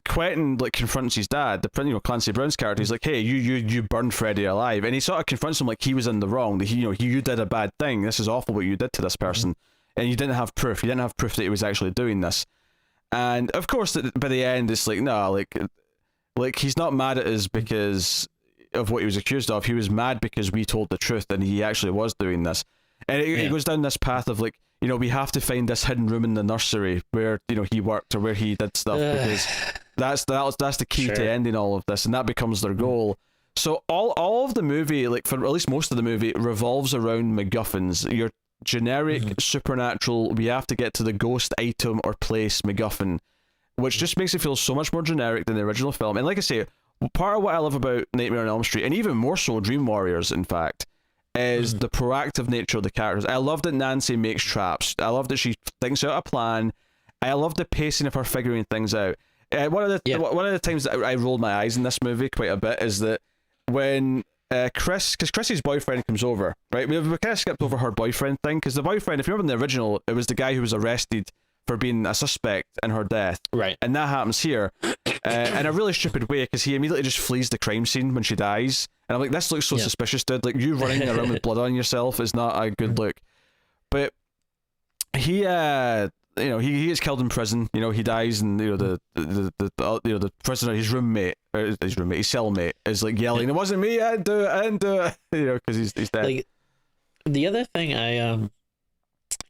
Quentin like confronts his dad, Clancy Brown's character. He's like, "Hey, you burned Freddy alive," and he sort of confronts him like he was in the wrong. That you did a bad thing. This is awful what you did to this person, and you didn't have proof. You didn't have proof that he was actually doing this. And of course, by the end, it's like like he's not mad at us because of what he was accused of. He was mad because we told the truth and he actually was doing this. And it goes down this path of like, we have to find this hidden room in the nursery where he worked or where he did stuff because that's the key to ending all of this, and that becomes their goal. So all of the movie, like for at least most of the movie, revolves around MacGuffins. Your generic supernatural, we have to get to the ghost item or place MacGuffin, which just makes it feel so much more generic than the original film. And like I say, part of what I love about Nightmare on Elm Street, and even more so Dream Warriors, in fact, is the proactive nature of the characters. I love that Nancy makes traps. I love that she thinks out a plan. I love the pacing of her figuring things out. One of the times that I rolled my eyes in this movie quite a bit is that when Chrissy's boyfriend comes over, right? We kind of skipped over her boyfriend thing, because the boyfriend, if you remember in the original, it was the guy who was arrested for being a suspect in her death. Right. And that happens here in a really stupid way, because he immediately just flees the crime scene when she dies. And I'm like, this looks so suspicious, dude. Like, you running around with blood on yourself is not a good look. But he gets killed in prison. He dies, and the prisoner, his cellmate is like yelling, "It wasn't me. I didn't do it." Because he's dead. Like, the other thing I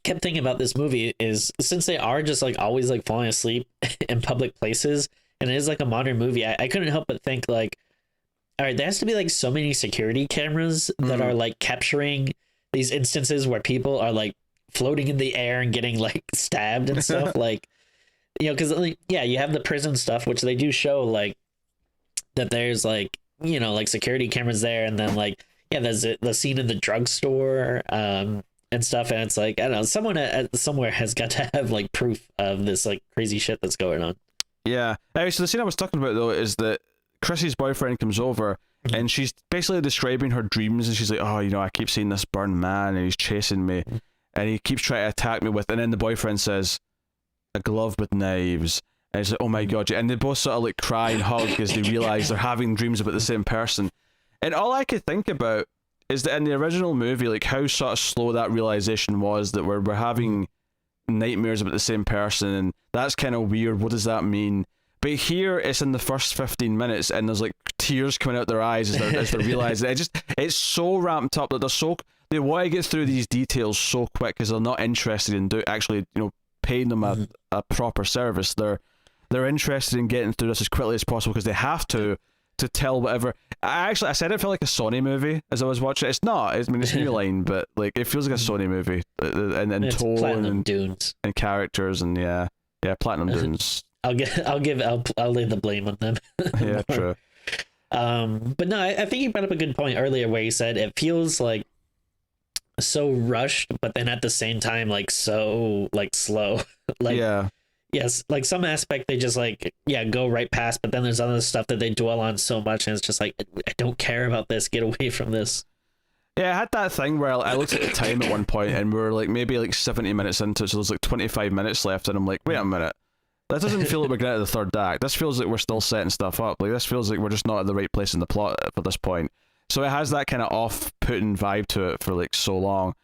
kept thinking about this movie is, since they are just like always like falling asleep in public places, and it is like a modern movie, I couldn't help but think like, all right, there has to be like so many security cameras that are like capturing these instances where people are like floating in the air and getting like stabbed and stuff. Like, because you have the prison stuff, which they do show like that there's like, like security cameras there, and then like, there's the scene in the drugstore and stuff, and it's like, I don't know, someone somewhere has got to have like proof of this like crazy shit that's going on. Yeah. Anyway, so the scene I was talking about though is that Chrissy's boyfriend comes over and she's basically describing her dreams, and she's like, "Oh, I keep seeing this burned man and he's chasing me and he keeps trying to attack me with," and then the boyfriend says, "a glove with knives." And it's like, "Oh my god," and they both sort of like cry and hug as they realize they're having dreams about the same person. And all I could think about is that in the original movie, like how sort of slow that realization was, that we're having nightmares about the same person, and that's kind of weird. What does that mean? But here it's in the first 15 minutes, and there's like tears coming out their eyes as they realize it. It's so ramped up that they want to get through these details so quick because they're not interested in actually paying them a proper service. They're interested in getting through this as quickly as possible because they have to tell whatever. I said it felt like a Sony movie as I was watching it. It's not. It's New Line, but like it feels like a Sony movie, and tone and Dunes and characters and yeah, Platinum Dunes. I'll lay the blame on them. Yeah, true. But no, I think you brought up a good point earlier where you said it feels like so rushed, but then at the same time like so like slow. Like yeah. Yes, like some aspect they just like go right past, but then there's other stuff that they dwell on so much, and it's just like I don't care about this. Get away from this. Yeah, I had that thing where I looked at the time at one point, and we were like maybe like 70 minutes into it, so there's like 25 minutes left, and I'm like, wait a minute, that doesn't feel like we're getting to the third act. This feels like we're still setting stuff up. Like this feels like we're just not at the right place in the plot for this point. So it has that kind of off-putting vibe to it for like so long.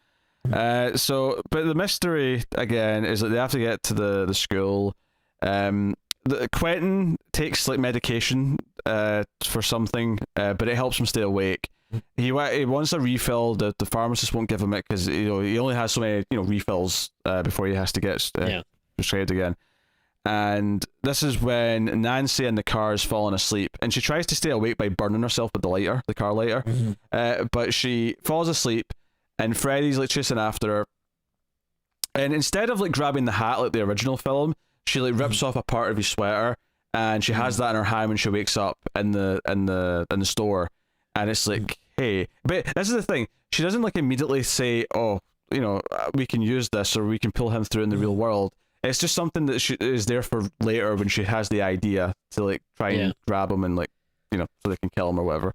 But the mystery again is that they have to get to the school. Quentin takes like medication for something, but it helps him stay awake. He wants a refill. The pharmacist won't give him it because he only has so many refills before he has to get prescribed again. And this is when Nancy in the car is falling asleep, and she tries to stay awake by burning herself with the car lighter. But she falls asleep. And Freddy's like chasing after her, and instead of like grabbing the hat like the original film, she like rips off a part of his sweater, and she has that in her hand when she wakes up in the store, and it's like, hey, but this is the thing, she doesn't like immediately say, oh, we can use this or we can pull him through in the real world. It's just something that is there for later when she has the idea to like try and grab him and like so they can kill him or whatever.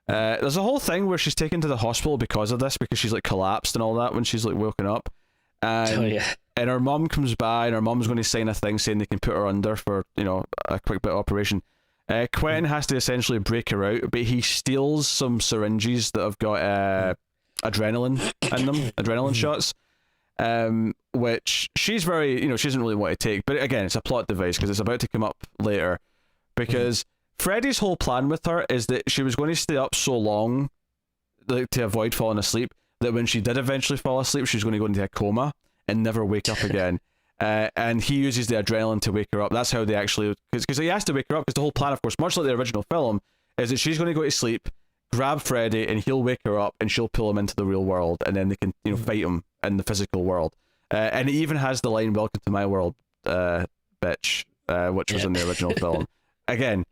There's a whole thing where she's taken to the hospital because of this, because she's like collapsed and all that when she's like woken up, and and her mom comes by, and her mom's going to sign a thing saying they can put her under for a quick bit of operation. Quentin has to essentially break her out, but he steals some syringes that have got adrenaline in them, adrenaline shots, which she's very she doesn't really want to take, but again it's a plot device because it's about to come up later, because Freddy's whole plan with her is that she was going to stay up so long to avoid falling asleep that when she did eventually fall asleep, she was going to go into a coma and never wake up again. And he uses the adrenaline to wake her up. That's how they actually... Because he has to wake her up, because the whole plan, of course, much like the original film, is that she's going to go to sleep, grab Freddy, and he'll wake her up, and she'll pull him into the real world, and then they can fight him in the physical world. And it even has the line, "Welcome to my world, bitch," which was in the original film. Again...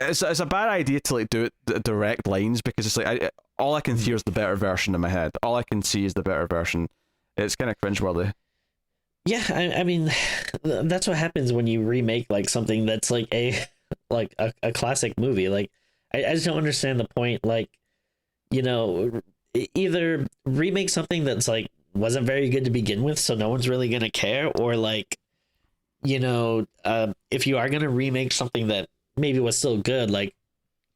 It's a bad idea to like do it direct lines, because it's like all I can hear is the better version in my head. All I can see is the better version. It's kind of cringeworthy. Yeah, I mean, that's what happens when you remake like something that's like a classic movie. Like I just don't understand the point. Like either remake something that's like wasn't very good to begin with, so no one's really gonna care, or like if you are gonna remake something that maybe was still good, like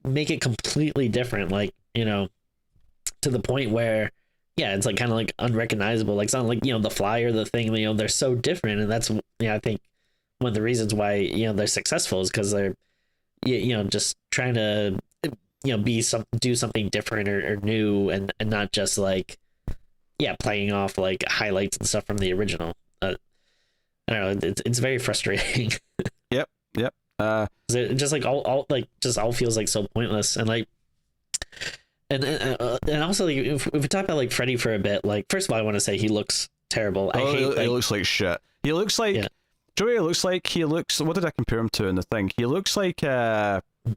make it completely different, like to the point where it's like kind of like unrecognizable. Like it's not like the Fly or the Thing, they're so different, and that's I think one of the reasons why they're successful is because they're just trying to do something different or new, and not just like playing off like highlights and stuff from the original. I don't know, it's very frustrating. Yep it just like all feels like so pointless, and like and also like, if we talk about like Freddy for a bit, like first of all I want to say he looks terrible. He looks like shit. He looks like Joey. It looks like he looks. What did I compare him to in the thing? He looks like he doesn't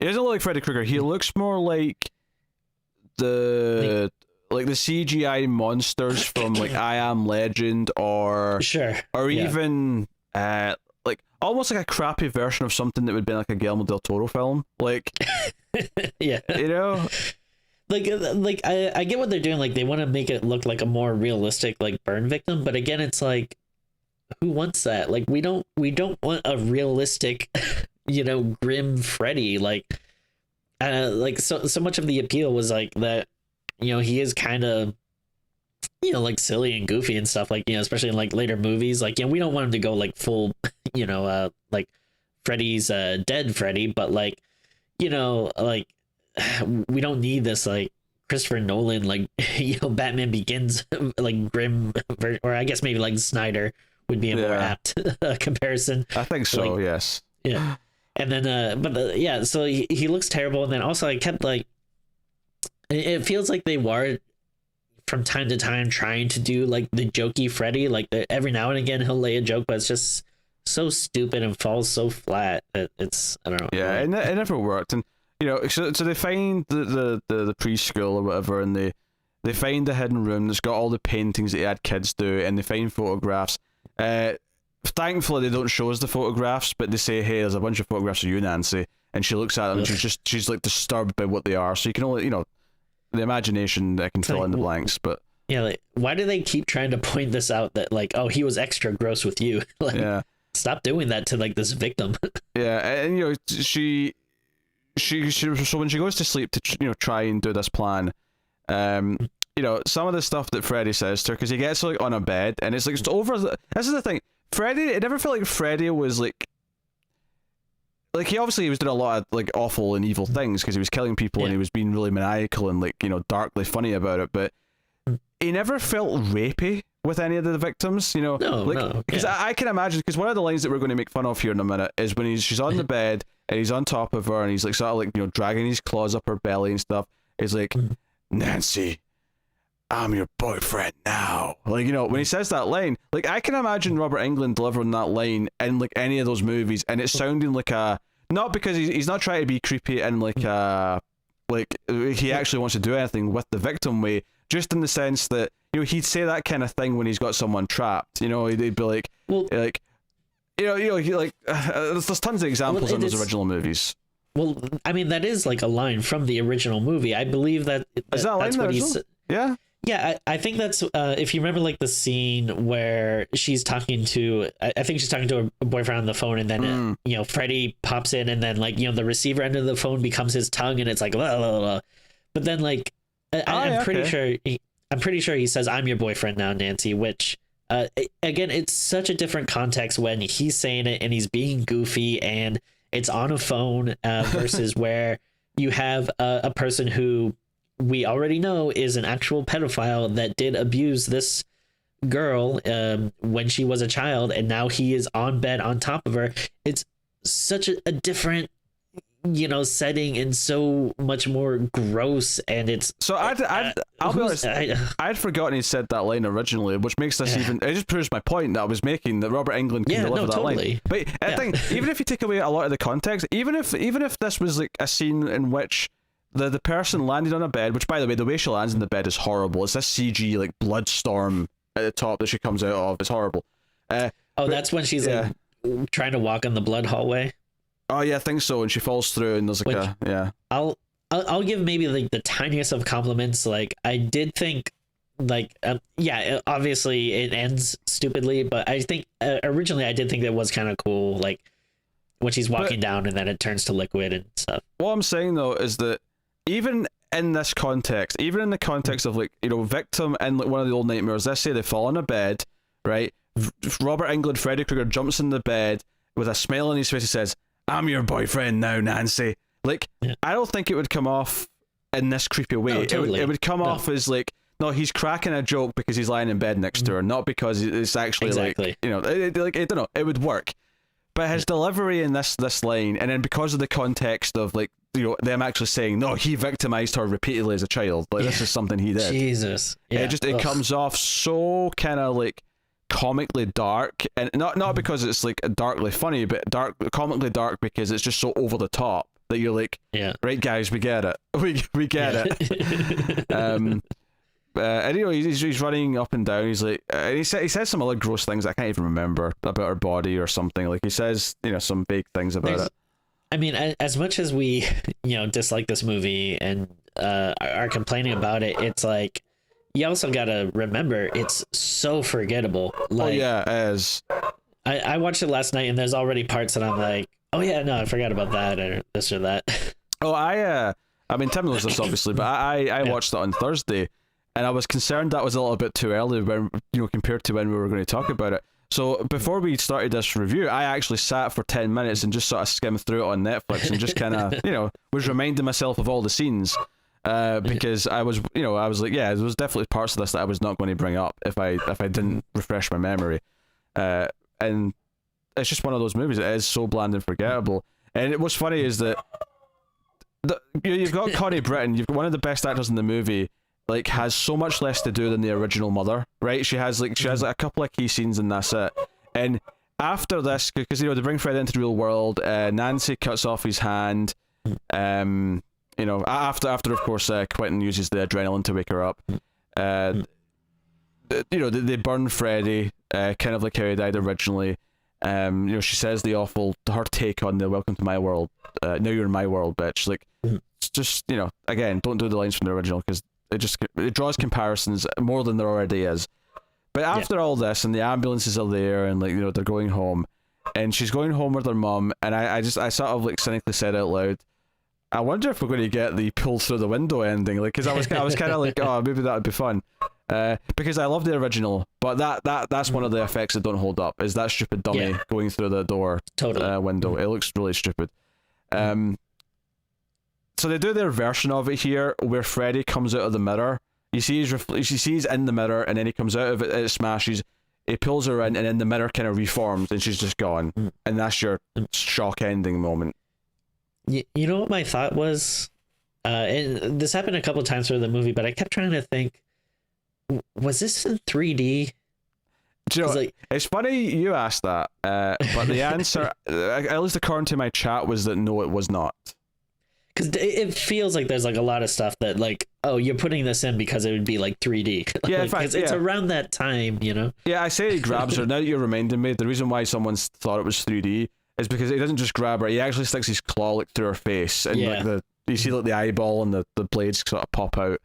look like Freddy Krueger. He looks more like the CGI monsters from like I Am Legend, or even like almost like a crappy version of something that would be like a Guillermo del Toro film, like like I get what they're doing, like they want to make it look like a more realistic like burn victim, but again it's like, who wants that? Like we don't want a realistic grim Freddy. Like so much of the appeal was like that he is kind of like silly and goofy and stuff, like especially in like later movies, like we don't want him to go like full like Freddy's dead Freddy, but like like we don't need this like Christopher Nolan, like Batman Begins, like grim, or I guess maybe like Snyder would be a more apt comparison. I think so. Like, yes. Yeah. And then, yeah. So he looks terrible, and then also I kept like, it feels like they were from time to time trying to do like the jokey Freddy, like every now and again he'll lay a joke, but it's just so stupid and falls so flat that it's, I don't know. Yeah, and it never worked. And so they find the preschool or whatever, and they find the hidden room that's got all the paintings that he had kids do, and they find photographs. Thankfully they don't show us the photographs, but they say, hey, there's a bunch of photographs of you, Nancy, and she looks at them and she's like disturbed by what they are. So you can only, the imagination that can fill in the blanks. But yeah, like, why do they keep trying to point this out that like, oh, he was extra gross with you? Like, yeah, stop doing that to like this victim. Yeah, and she so when she goes to sleep to try and do this plan, some of the stuff that Freddy says to her, because he gets like on a bed and it's like it's over. This is the thing, Freddy. It never felt like Freddy was like he obviously was doing a lot of like awful and evil things because he was killing people and he was being really maniacal and like darkly funny about it, but he never felt rapey with any of the victims, No, because I can imagine, because one of the lines that we're going to make fun of here in a minute is when she's on the bed and he's on top of her and he's like sort of like dragging his claws up her belly and stuff. He's like, Nancy, I'm your boyfriend now. Like, when he says that line, like I can imagine Robert Englund delivering that line in like any of those movies, and it's sounding like not because he's not trying to be creepy and like he actually wants to do anything with the victim way, just in the sense that he'd say that kind of thing when he's got someone trapped. He'd be like, there's tons of examples in those original movies. Well, I mean, that is like a line from the original movie. I believe that is that that's what he's. Yeah. Yeah, I think that's if you remember like the scene where she's talking to, I think she's talking to her boyfriend on the phone, and then Freddy pops in, and then like the receiver end of the phone becomes his tongue, and it's like blah, blah, blah. But then like I'm pretty sure he says, I'm your boyfriend now, Nancy, which again, it's such a different context when he's saying it and he's being goofy and it's on a phone versus where you have a person who we already know is an actual pedophile that did abuse this girl when she was a child, and now he is on bed on top of her. It's such a different setting and so much more gross, and it's so I'll be honest, I'd forgotten he said that line originally, which makes this even, it just proves my point that I was making, that Robert Englund can deliver that line. But I think even if you take away a lot of the context, even if this was like a scene in which the person landed on a bed, which by the way, the way she lands in the bed is horrible. It's this CG like blood storm at the top that she comes out of. It's horrible. That's when she's like trying to walk on the blood hallway. Oh yeah, I think so. And she falls through, and there's like I'll give maybe like the tiniest of compliments. Like I did think, like obviously it ends stupidly, but I think originally I did think that was kind of cool. Like when she's walking down and then it turns to liquid and stuff. What I'm saying though is that even in this context, even in the context of like victim and like one of the old nightmares, let's say they fall on a bed, right? Robert Englund, Freddy Krueger jumps in the bed with a smile on his face. He says, I'm your boyfriend now, Nancy. Like, I don't think it would come off in this creepy way. No, totally. It would come off as like, no, he's cracking a joke because he's lying in bed next to her, not because it's actually like, I don't know, it would work. But his delivery in this line, and then because of the context of like, them actually saying, no, he victimized her repeatedly as a child. Like, this is something he did. Jesus. Yeah. It comes off so kind of like comically dark, and not because it's like darkly funny, but comically dark because it's just so over the top that you're like, right guys, we get it. We get it. And he's running up and down. He's like, and he says some other gross things I can't even remember about her body or something. Like he says, some big things about it. I mean, as much as we, dislike this movie and are complaining about it, it's like, you also gotta remember it's so forgettable. Like, it is. I watched it last night, and there's already parts that I'm like, oh yeah, no, I forgot about that or this or that. Oh, I mean, Tim knows this obviously, but I watched it on Thursday, and I was concerned that was a little bit too early when compared to when we were going to talk about it. So before we started this review, I actually sat for 10 minutes and just sort of skimmed through it on Netflix and just kind of was reminding myself of all the scenes. because I was like, yeah, there was definitely parts of this that I was not going to bring up if I didn't refresh my memory, and it's just one of those movies that is so bland and forgettable. And what's funny is that you've got Connie Britton, you've got one of the best actors in the movie, like has so much less to do than the original mother, right? She has like a couple of key scenes and that's it. And after this, because they bring Fred into the real world, Nancy cuts off his hand. After of course Quentin uses the adrenaline to wake her up. They burn Freddy, kind of like how he died originally. She says her take on the "Welcome to my world." Now you're in my world, bitch. Like, it's just again, don't do the lines from the original because it draws comparisons more than there already is. But after all this, and the ambulances are there, and they're going home, and she's going home with her mum, and I sort of like cynically said out loud, I wonder if we're going to get the pull through the window ending, like, because I was kind of like, oh, maybe that would be fun, because I love the original, but that's one of the effects that don't hold up, is that stupid dummy going through the door window. It looks really stupid. So they do their version of it here, where Freddy comes out of the mirror. You see he's in the mirror, and then he comes out of it, it smashes, he pulls her in, and then the mirror kind of reforms, and she's just gone. And that's your shock ending moment. You know what my thought was? And this happened a couple of times through the movie, but I kept trying to think, was this in 3D? Do you know, it's funny you asked that, but the answer, at least according to my chat, was that no, it was not. Because it feels like there's like a lot of stuff that like, oh, you're putting this in because it would be like 3D. Yeah, in fact, it's around that time, Yeah, I say he grabs her. Now that you're reminding me, the reason why someone's thought it was 3D is because he doesn't just grab her. He actually sticks his claw like through her face, and you see like the eyeball and the blades sort of pop out.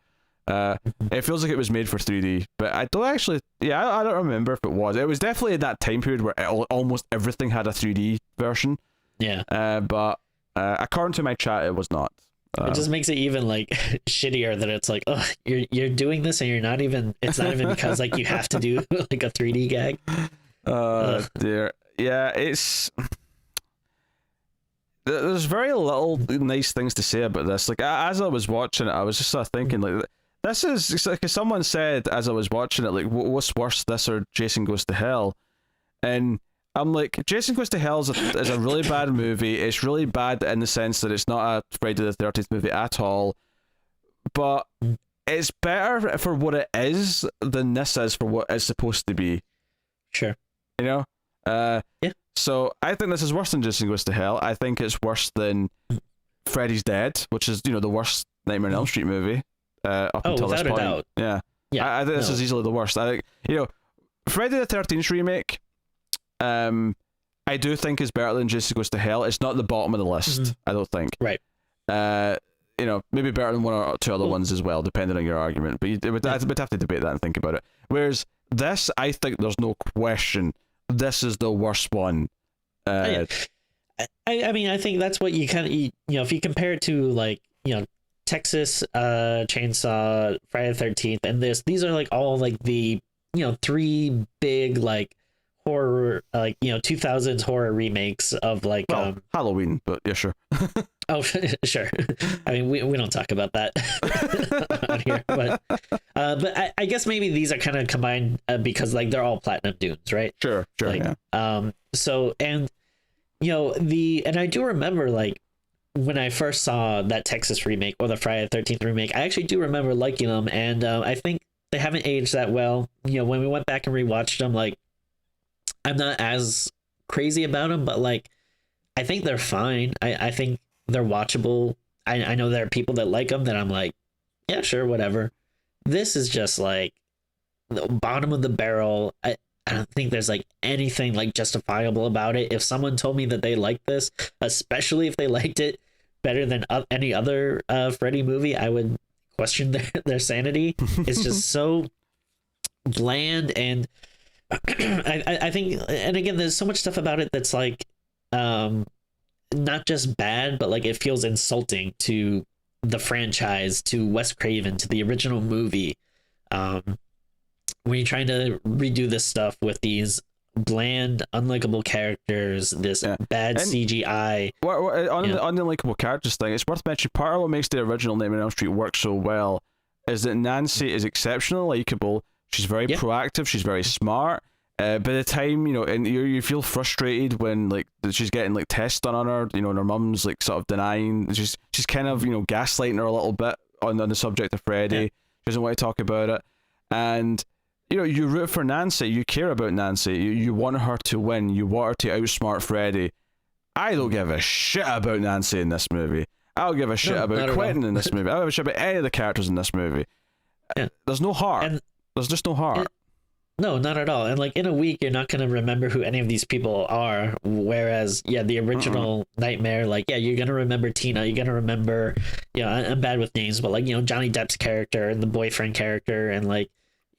It feels like it was made for 3D, but I don't actually. Yeah, I don't remember if it was. It was definitely in that time period where almost everything had a 3D version. Yeah. But according to my chat, it was not. It just makes it even like shittier that it's like, oh, you're doing this and it's not even because like you have to do like a 3D gag. Dear. Yeah, there's very little nice things to say about this. Like, as I was watching it, I was just sort of thinking, like, this is, it's like, someone said as I was watching it, like, what's worse, this or Jason Goes to Hell? And I'm like, Jason Goes to Hell is a really bad movie. It's really bad in the sense that it's not a Friday the 13th movie at all, but it's better for what it is than this is for what it's supposed to be. Sure. Yeah. So I think this is worse than Jason Goes to Hell. I think it's worse than Freddy's Dead, which is the worst Nightmare on Elm Street movie up until this point. Without a doubt. Yeah. I think this is easily the worst. I think Friday the 13th remake. I do think is better than Jason Goes to Hell. It's not the bottom of the list. I don't think. Right. Maybe better than one or two other ones as well, depending on your argument. But I would have to debate that and think about it. Whereas this, I think there's no question. This is the worst one. I mean, I think that's what you kind of, if you compare it to like, Texas Chainsaw, Friday the 13th, and these are like all like the, three big like horror, like, 2000s horror remakes of like, Halloween, but yeah, sure. Oh, sure. I mean, we don't talk about that on here, but I guess maybe these are kind of combined because like they're all Platinum Dunes, right? Sure, like, yeah. So, and and I do remember like when I first saw that Texas remake or the Friday the 13th remake, I actually do remember liking them, and I think they haven't aged that well. When we went back and rewatched them, like I'm not as crazy about them, but like I think they're fine. I think they're watchable. I know there are people that like them that I'm like, yeah, sure, whatever. This is just like the bottom of the barrel. I don't think there's like anything like justifiable about it. If someone told me that they liked this, especially if they liked it better than any other Freddy movie, I would question their sanity. It's just so bland, and I think, and again, there's so much stuff about it that's like not just bad, but like it feels insulting to the franchise, to Wes Craven, to the original movie. When you're trying to redo this stuff with these bland, unlikable characters, this bad And CGI. On the unlikable characters thing, it's worth mentioning part of what makes the original Nightmare on Elm Street work so well is that Nancy is exceptionally likable. She's very proactive. She's very smart. By the time, and you feel frustrated when like she's getting like tests done on her, and her mum's like sort of denying. She's kind of gaslighting her a little bit on the subject of Freddy. Yeah. She doesn't want to talk about it, and you root for Nancy. You care about Nancy. You want her to win. You want her to outsmart Freddy. I don't give a shit about Nancy in this movie. I don't give a shit about Quentin in this movie. I don't give a shit about any of the characters in this movie. Yeah. There's no heart. There's just no heart. No, not at all. And like in a week, you're not going to remember who any of these people are. Whereas, the original Nightmare, like, you're going to remember Tina. You're going to remember, I'm bad with names, but like, Johnny Depp's character and the boyfriend character and like,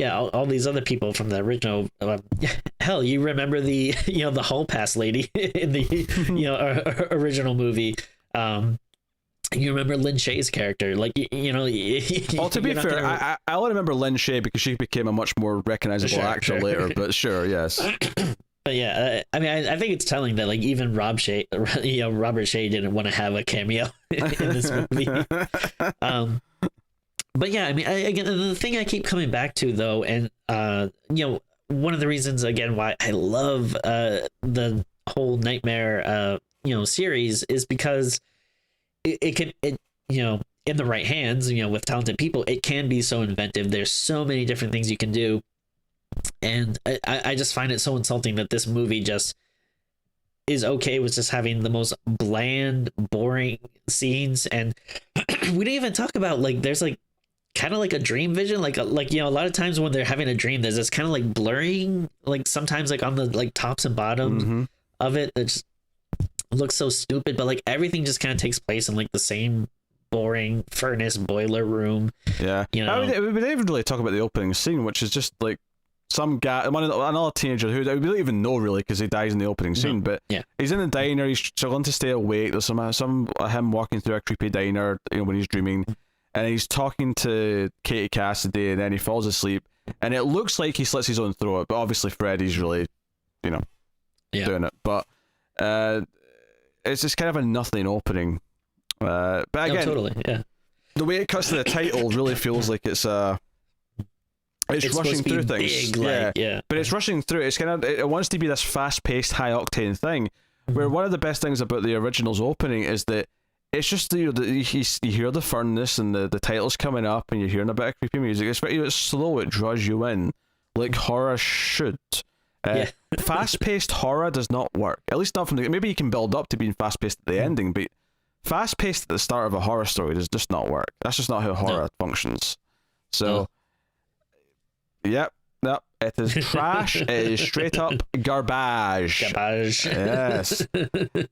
all these other people from the original. Hell, you remember the, the hall pass lady in the, original movie. You remember Lin Shaye's character, like Well, to be fair, I only remember Lin Shaye because she became a much more recognizable actor later. But sure, yes. But I mean, I think it's telling that like even Robert Shaye didn't want to have a cameo in this movie. But I mean, again, the thing I keep coming back to though, and one of the reasons again why I love the whole Nightmare series is because it can in the right hands, with talented people, it can be so inventive. There's so many different things you can do, and I just find it so insulting that this movie just is okay with just having the most bland, boring scenes. And we didn't even talk about like there's like kind of like a dream vision, like a lot of times when they're having a dream, there's this kind of like blurring, like sometimes like on the like tops and bottoms of it that just looks so stupid, but like everything just kind of takes place in like the same boring furnace boiler room. Yeah, we didn't even really talk about the opening scene, which is just like some guy, another teenager who we don't even know really because he dies in the opening scene. But he's in the diner, he's struggling to stay awake. There's some him walking through a creepy diner, when he's dreaming, and he's talking to Katie Cassidy, and then he falls asleep, and it looks like he slits his own throat, but obviously Freddy's really, doing it. But it's just kind of a nothing opening. But again, totally, the way it cuts to the title really feels like it's rushing through things. Big, but it's rushing through. It's kind of, it wants to be this fast-paced, high-octane thing. Where one of the best things about the original's opening is that it's just you hear the furnace and the title's coming up, and you're hearing a bit of creepy music. It's slow. It draws you in, like horror should. Fast-paced horror does not work. At least not from the. Maybe you can build up to being fast-paced at the ending, but fast-paced at the start of a horror story does just not work. That's just not how horror functions. So, yep, it is trash. It is straight up garbage. Yes.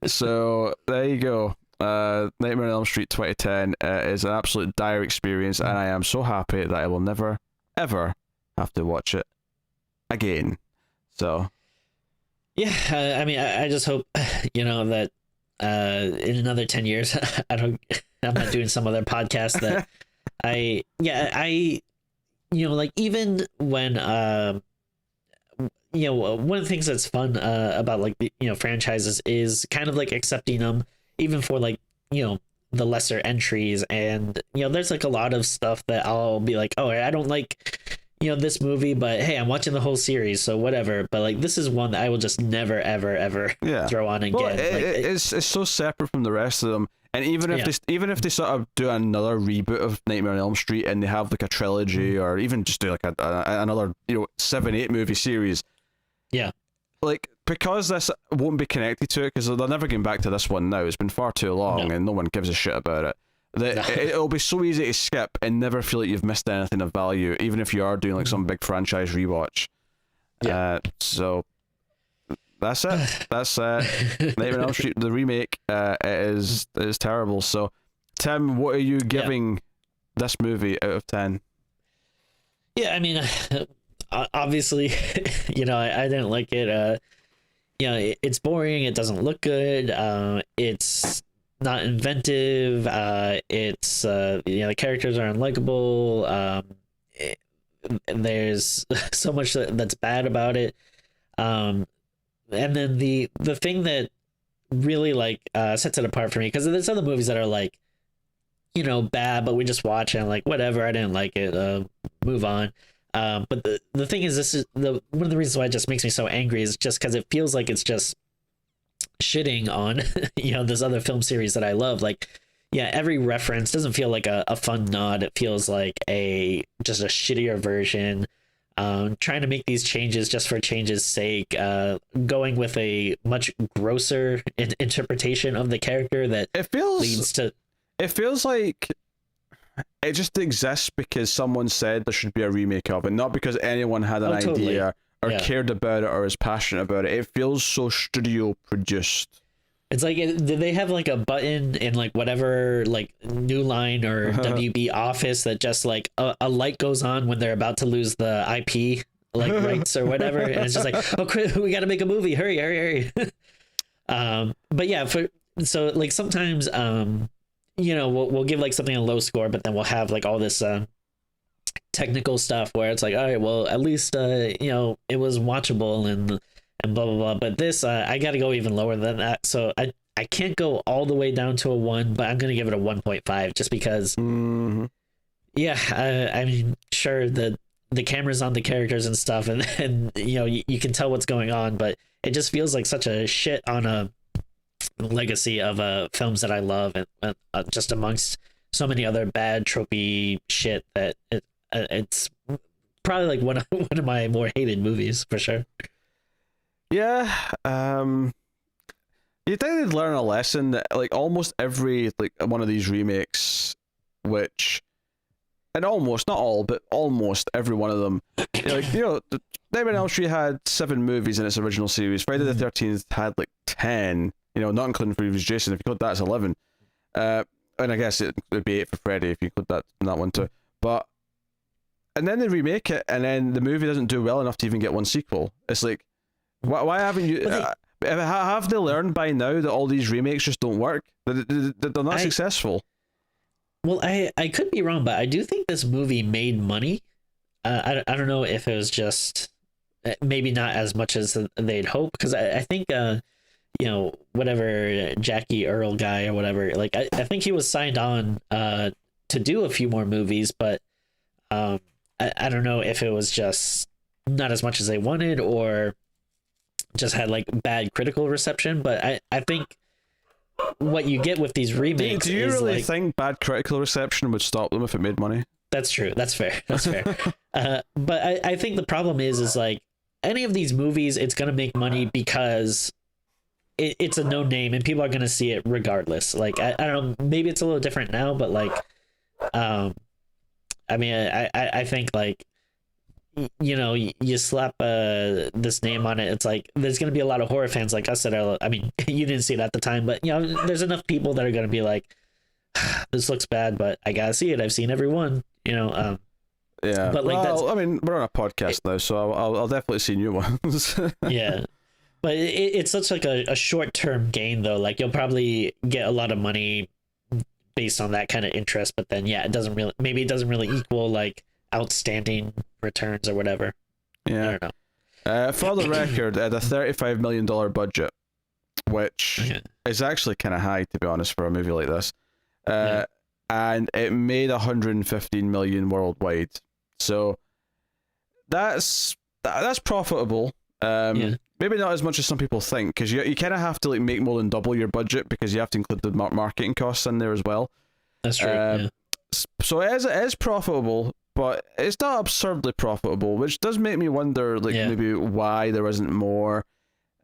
So there you go. Nightmare on Elm Street 2010 is an absolute dire experience, and I am so happy that I will never, ever have to watch it again. So, I mean, I just hope, that in another 10 years, I'm not doing some other podcast that I like even when, one of the things that's fun about like the, franchises is kind of like accepting them even for like, the lesser entries. And, there's like a lot of stuff that I'll be like, oh, I don't like, this movie, but hey, I'm watching the whole series, so whatever. But like, this is one that I will just never, ever, ever throw on again. Well, it's so separate from the rest of them. And even if they sort of do another reboot of Nightmare on Elm Street and they have like a trilogy or even just do like another 7-8 movie series, like because this won't be connected to it because they're never getting back to this one now. It's been far too long and no one gives a shit about it. It'll be so easy to skip and never feel like you've missed anything of value, even if you are doing like some big franchise rewatch. So that's it. That's Nightmare on Elm Street, the remake. It is terrible. So, Tim, what are you giving this movie out of 10? Yeah, I mean, obviously, I didn't like it. It's boring. It doesn't look good. It's not inventive. It's the characters are unlikable. There's so much that's bad about it. and then the thing that really like sets it apart for me, because there's other movies that are like, you know, bad, but we just watch it and like, whatever, I didn't like it, move on. But the thing is, this is the one of the reasons why it just makes me so angry is just because it feels like it's just shitting on you know, this other film series that I love. Like, yeah, every reference doesn't feel like a fun nod. It feels like just a shittier version. Trying to make these changes just for change's sake, going with a much grosser interpretation of the character that leads to. It feels like it just exists because someone said there should be a remake of it, not because anyone had an idea or cared about it or is passionate about it. It feels so studio produced. It's like, did they have like a button in like whatever like New Line or WB office that just like a light goes on when they're about to lose the IP like rights or whatever, and it's just like, oh, we got to make a movie, hurry. But yeah, so like sometimes you know, we'll give like something a low score, but then we'll have like all this technical stuff where it's like, all right, well, at least you know, it was watchable and blah blah blah. But this I gotta go even lower than that, so I can't go all the way down to a 1, but I'm gonna give it a 1.5 just because yeah, I mean, sure, the camera's on the characters and stuff, and you know, you can tell what's going on, but it just feels like such a shit on a legacy of films that I love, and just amongst so many other bad tropey shit that it's probably like one of my more hated movies for sure. Yeah, you think they'd learn a lesson that like almost every like one of these remakes, which, and almost not all, but almost every one of them, like, you know, Nightmare on Elm Street had 7 movies in its original series. Friday the 13th had like 10. You know, not including Freddy's Jason. If you include that, it's 11. And I guess it would be 8 for Freddy if you include that one too. But and then they remake it, and then the movie doesn't do well enough to even get one sequel. It's like, why haven't you? Have they learned by now that all these remakes just don't work? They're not successful. Well, I could be wrong, but I do think this movie made money. I don't know if it was just maybe not as much as they'd hope, because I think you know, whatever Jackie Earl guy or whatever, like I think he was signed on to do a few more movies, but I don't know if it was just not as much as they wanted or just had like bad critical reception. But I think what you get with these remakes, do you really think bad critical reception would stop them if it made money? That's true. That's fair. But I think the problem is like any of these movies, it's gonna make money because it's a no name and people are gonna see it regardless. Like I don't know, maybe it's a little different now, but like I mean, I think like, you know, you slap this name on it, it's like there's gonna be a lot of horror fans like us that are, I mean, you didn't see it at the time, but you know, there's enough people that are gonna be like, this looks bad, but I gotta see it, I've seen every one, you know. Yeah, but like, well, I mean, we're on a podcast now, so I'll definitely see new ones. Yeah, but it's such like a short-term gain though. Like you'll probably get a lot of money based on that kind of interest, but then yeah, it doesn't really equal like outstanding returns or whatever. Yeah, I don't know. For the record, at a $35 million budget, which is actually kind of high to be honest for a movie like this, and it made 115 million worldwide. So that's profitable. Maybe not as much as some people think, because you kind of have to like make more than double your budget because you have to include the marketing costs in there as well. That's true. So it is profitable, but it's not absurdly profitable, which does make me wonder like maybe why there isn't more.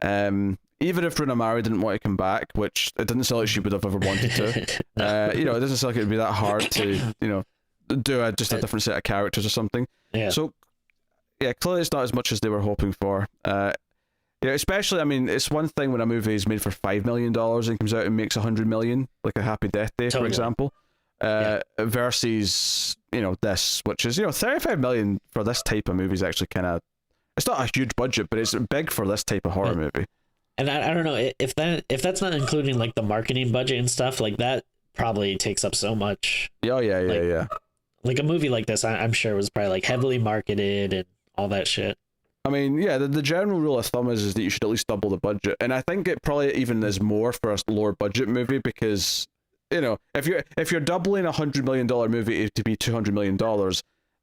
Even if Rooney Mara didn't want to come back, which it didn't sound like she would have ever wanted to. No. You know, it doesn't sound like it would be that hard to, you know, do just a different set of characters or something. Yeah. So, yeah, clearly it's not as much as they were hoping for. Yeah, especially, I mean, it's one thing when a movie is made for $5 million and comes out and makes $100 million, like A Happy Death Day, for example, versus, you know, this, which is, you know, $35 million for this type of movie is actually kind of, it's not a huge budget, but it's big for this type of horror movie. And I don't know if that's not including like the marketing budget and stuff, like that probably takes up so much. Yeah. Like a movie like this, I'm sure was probably like heavily marketed and all that shit. I mean, yeah, the general rule of thumb is that you should at least double the budget, and I think it probably even is more for a lower budget movie because, if you're doubling $100 million movie to be $200 million,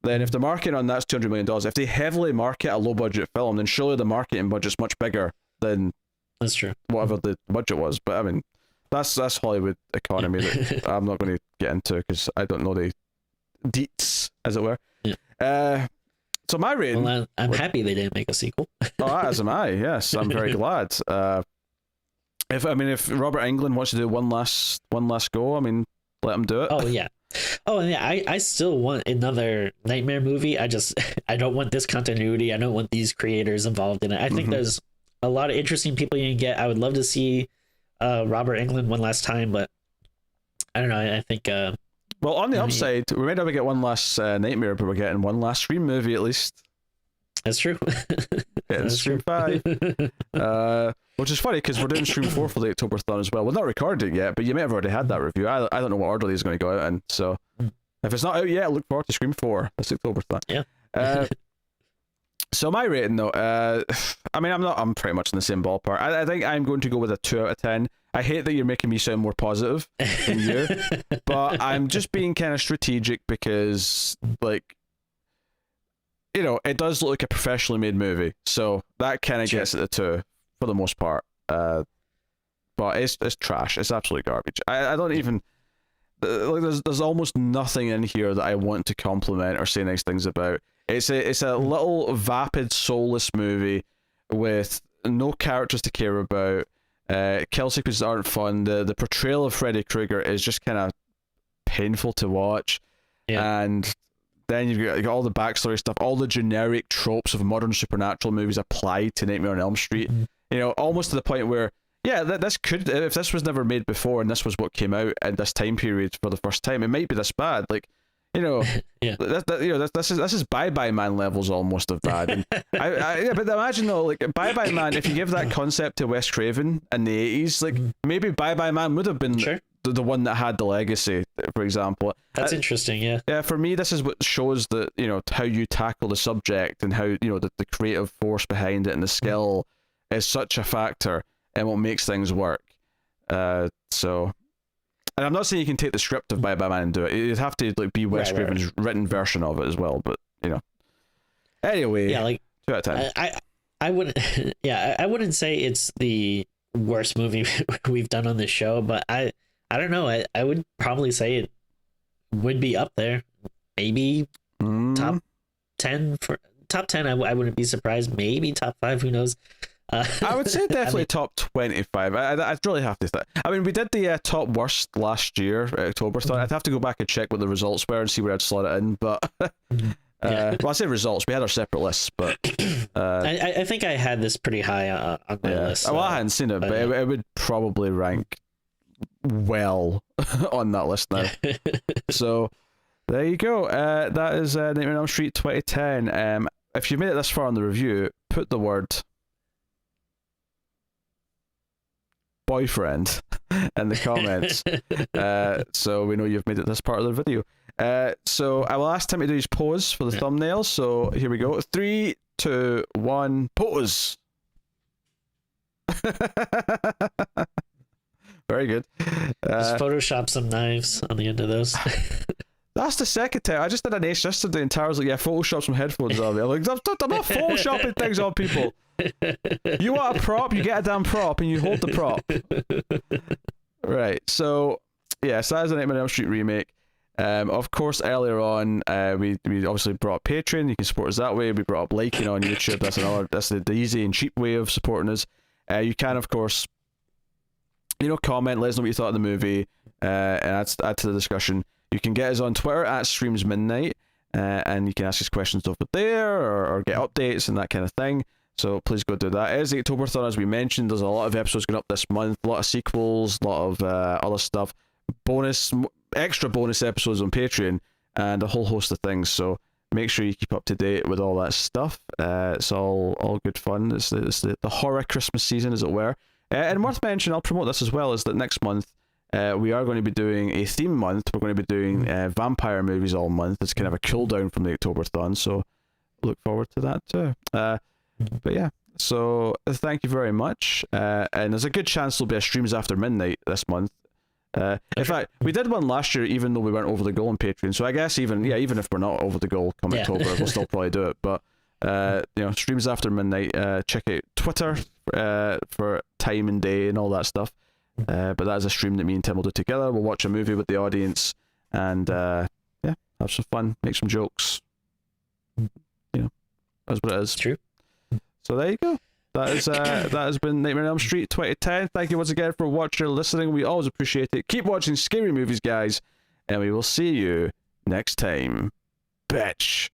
then if the marketing on that's $200 million, if they heavily market a low budget film, then surely the marketing budget's much bigger than that's true. Whatever the budget was. But I mean, that's Hollywood economy that I'm not going to get into because I don't know the deets, as it were. Yeah. So my rating. Well, I'm happy they didn't make a sequel. Oh, as am I. Yes, I'm very glad. If Robert Englund wants to do one last go, I mean, let him do it. Oh yeah. I still want another Nightmare movie. I don't want this continuity. I don't want these creators involved in it. I think there's a lot of interesting people you can get. I would love to see Robert Englund one last time, but I don't know. I think. Well, on the upside, we might never get one last Nightmare, but we're getting one last Scream movie at least. That's true. Getting Scream 5. Which is funny because we're doing Scream 4 for the October-thon as well. We're not recorded it yet, but you may have already had that review. I don't know what order these are going to go out in. So if it's not out yet, look forward to Scream 4. That's October-thon. Yeah. So my rating though, I mean, I'm pretty much in the same ballpark. I think I'm going to go with a 2 out of 10. I hate that you're making me sound more positive than you, but I'm just being kind of strategic because, like, it does look like a professionally made movie, so that kind of gets it a 2 for the most part. But it's trash. It's absolute garbage. I don't even like. There's almost nothing in here that I want to compliment or say nice things about. It's a little vapid, soulless movie with no characters to care about. Kill sequences aren't fun. The portrayal of Freddy Krueger is just kind of painful to watch. Yeah. And then you got all the backstory stuff, all the generic tropes of modern supernatural movies applied to Nightmare on Elm Street. Almost to the point where, yeah, this could, if this was never made before and this was what came out at this time period for the first time, it might be this bad. Like, yeah. This is Bye Bye Man levels almost of bad. And but imagine though, like Bye Bye Man, if you give that concept to Wes Craven in the 80s, like maybe Bye Bye Man would have been the one that had the legacy, for example. That's interesting, yeah. Yeah, for me, this is what shows that, how you tackle the subject and how, the creative force behind it and the skill is such a factor and what makes things work. And I'm not saying you can take the script of Bye Bye Man and do it. You'd have to be Wes Craven's written version of it as well. But anyway, yeah, like 2 out of 10. I wouldn't, I wouldn't say it's the worst movie we've done on this show, but I don't know. I would probably say it would be up there, maybe top 10 for top 10. I wouldn't be surprised. Maybe top 5. Who knows? I would say definitely top 25. I'd really have to think. I mean, we did the top worst last year, October. So I'd have to go back and check what the results were and see where I'd slot it in. But well, I say results. We had our separate lists, but I think I had this pretty high on my list. Well, I hadn't seen it, but it would probably rank well on that list now. So there you go. That is Nightmare on Elm Street 2010. If you've made it this far on the review, put the word boyfriend in the comments, so we know you've made it this part of the video. So I will ask Tim to do his pose for the thumbnail. So here we go. 3, 2, 1, pose. Very good. Just Photoshop some knives on the end of those. That's the second time. I just did an ace yesterday and Tara's like, yeah, Photoshop some headphones on me. I'm like, I'm not Photoshopping things on people. You want a prop, you get a damn prop and you hold the prop. Right, so yes, that is a Nightmare on Elm Street remake. Of course, earlier on, we obviously brought up Patreon. You can support us that way. We brought up liking on YouTube. That's the easy and cheap way of supporting us. You can, of course, comment, let us know what you thought of the movie, and add to the discussion. You can get us on Twitter at StreamsMidnight, and you can ask us questions over there or get updates and that kind of thing. So please go do that. It is the October-thon, as we mentioned. There's a lot of episodes going up this month, a lot of sequels, a lot of other stuff, extra bonus episodes on Patreon, and a whole host of things. So make sure you keep up to date with all that stuff. It's all good fun. It's the horror Christmas season, as it were. And worth mentioning, I'll promote this as well, is that next month we are going to be doing a theme month. We're going to be doing vampire movies all month. It's kind of a cool down from the October-thon, so look forward to that too. But yeah, so thank you very much. And there's a good chance there'll be a streams after midnight this month. In fact, we did one last year, even though we weren't over the goal on Patreon. So I guess even if we're not over the goal come October, we'll still probably do it. But streams after midnight. Check out Twitter for time and day and all that stuff. But that is a stream that me and Tim will do together. We'll watch a movie with the audience and have some fun, make some jokes. That's what it is. True. So there you go. That has been Nightmare on Elm Street 2010. Thank you once again for watching or listening. We always appreciate it. Keep watching scary movies, guys, and we will see you next time. Bitch.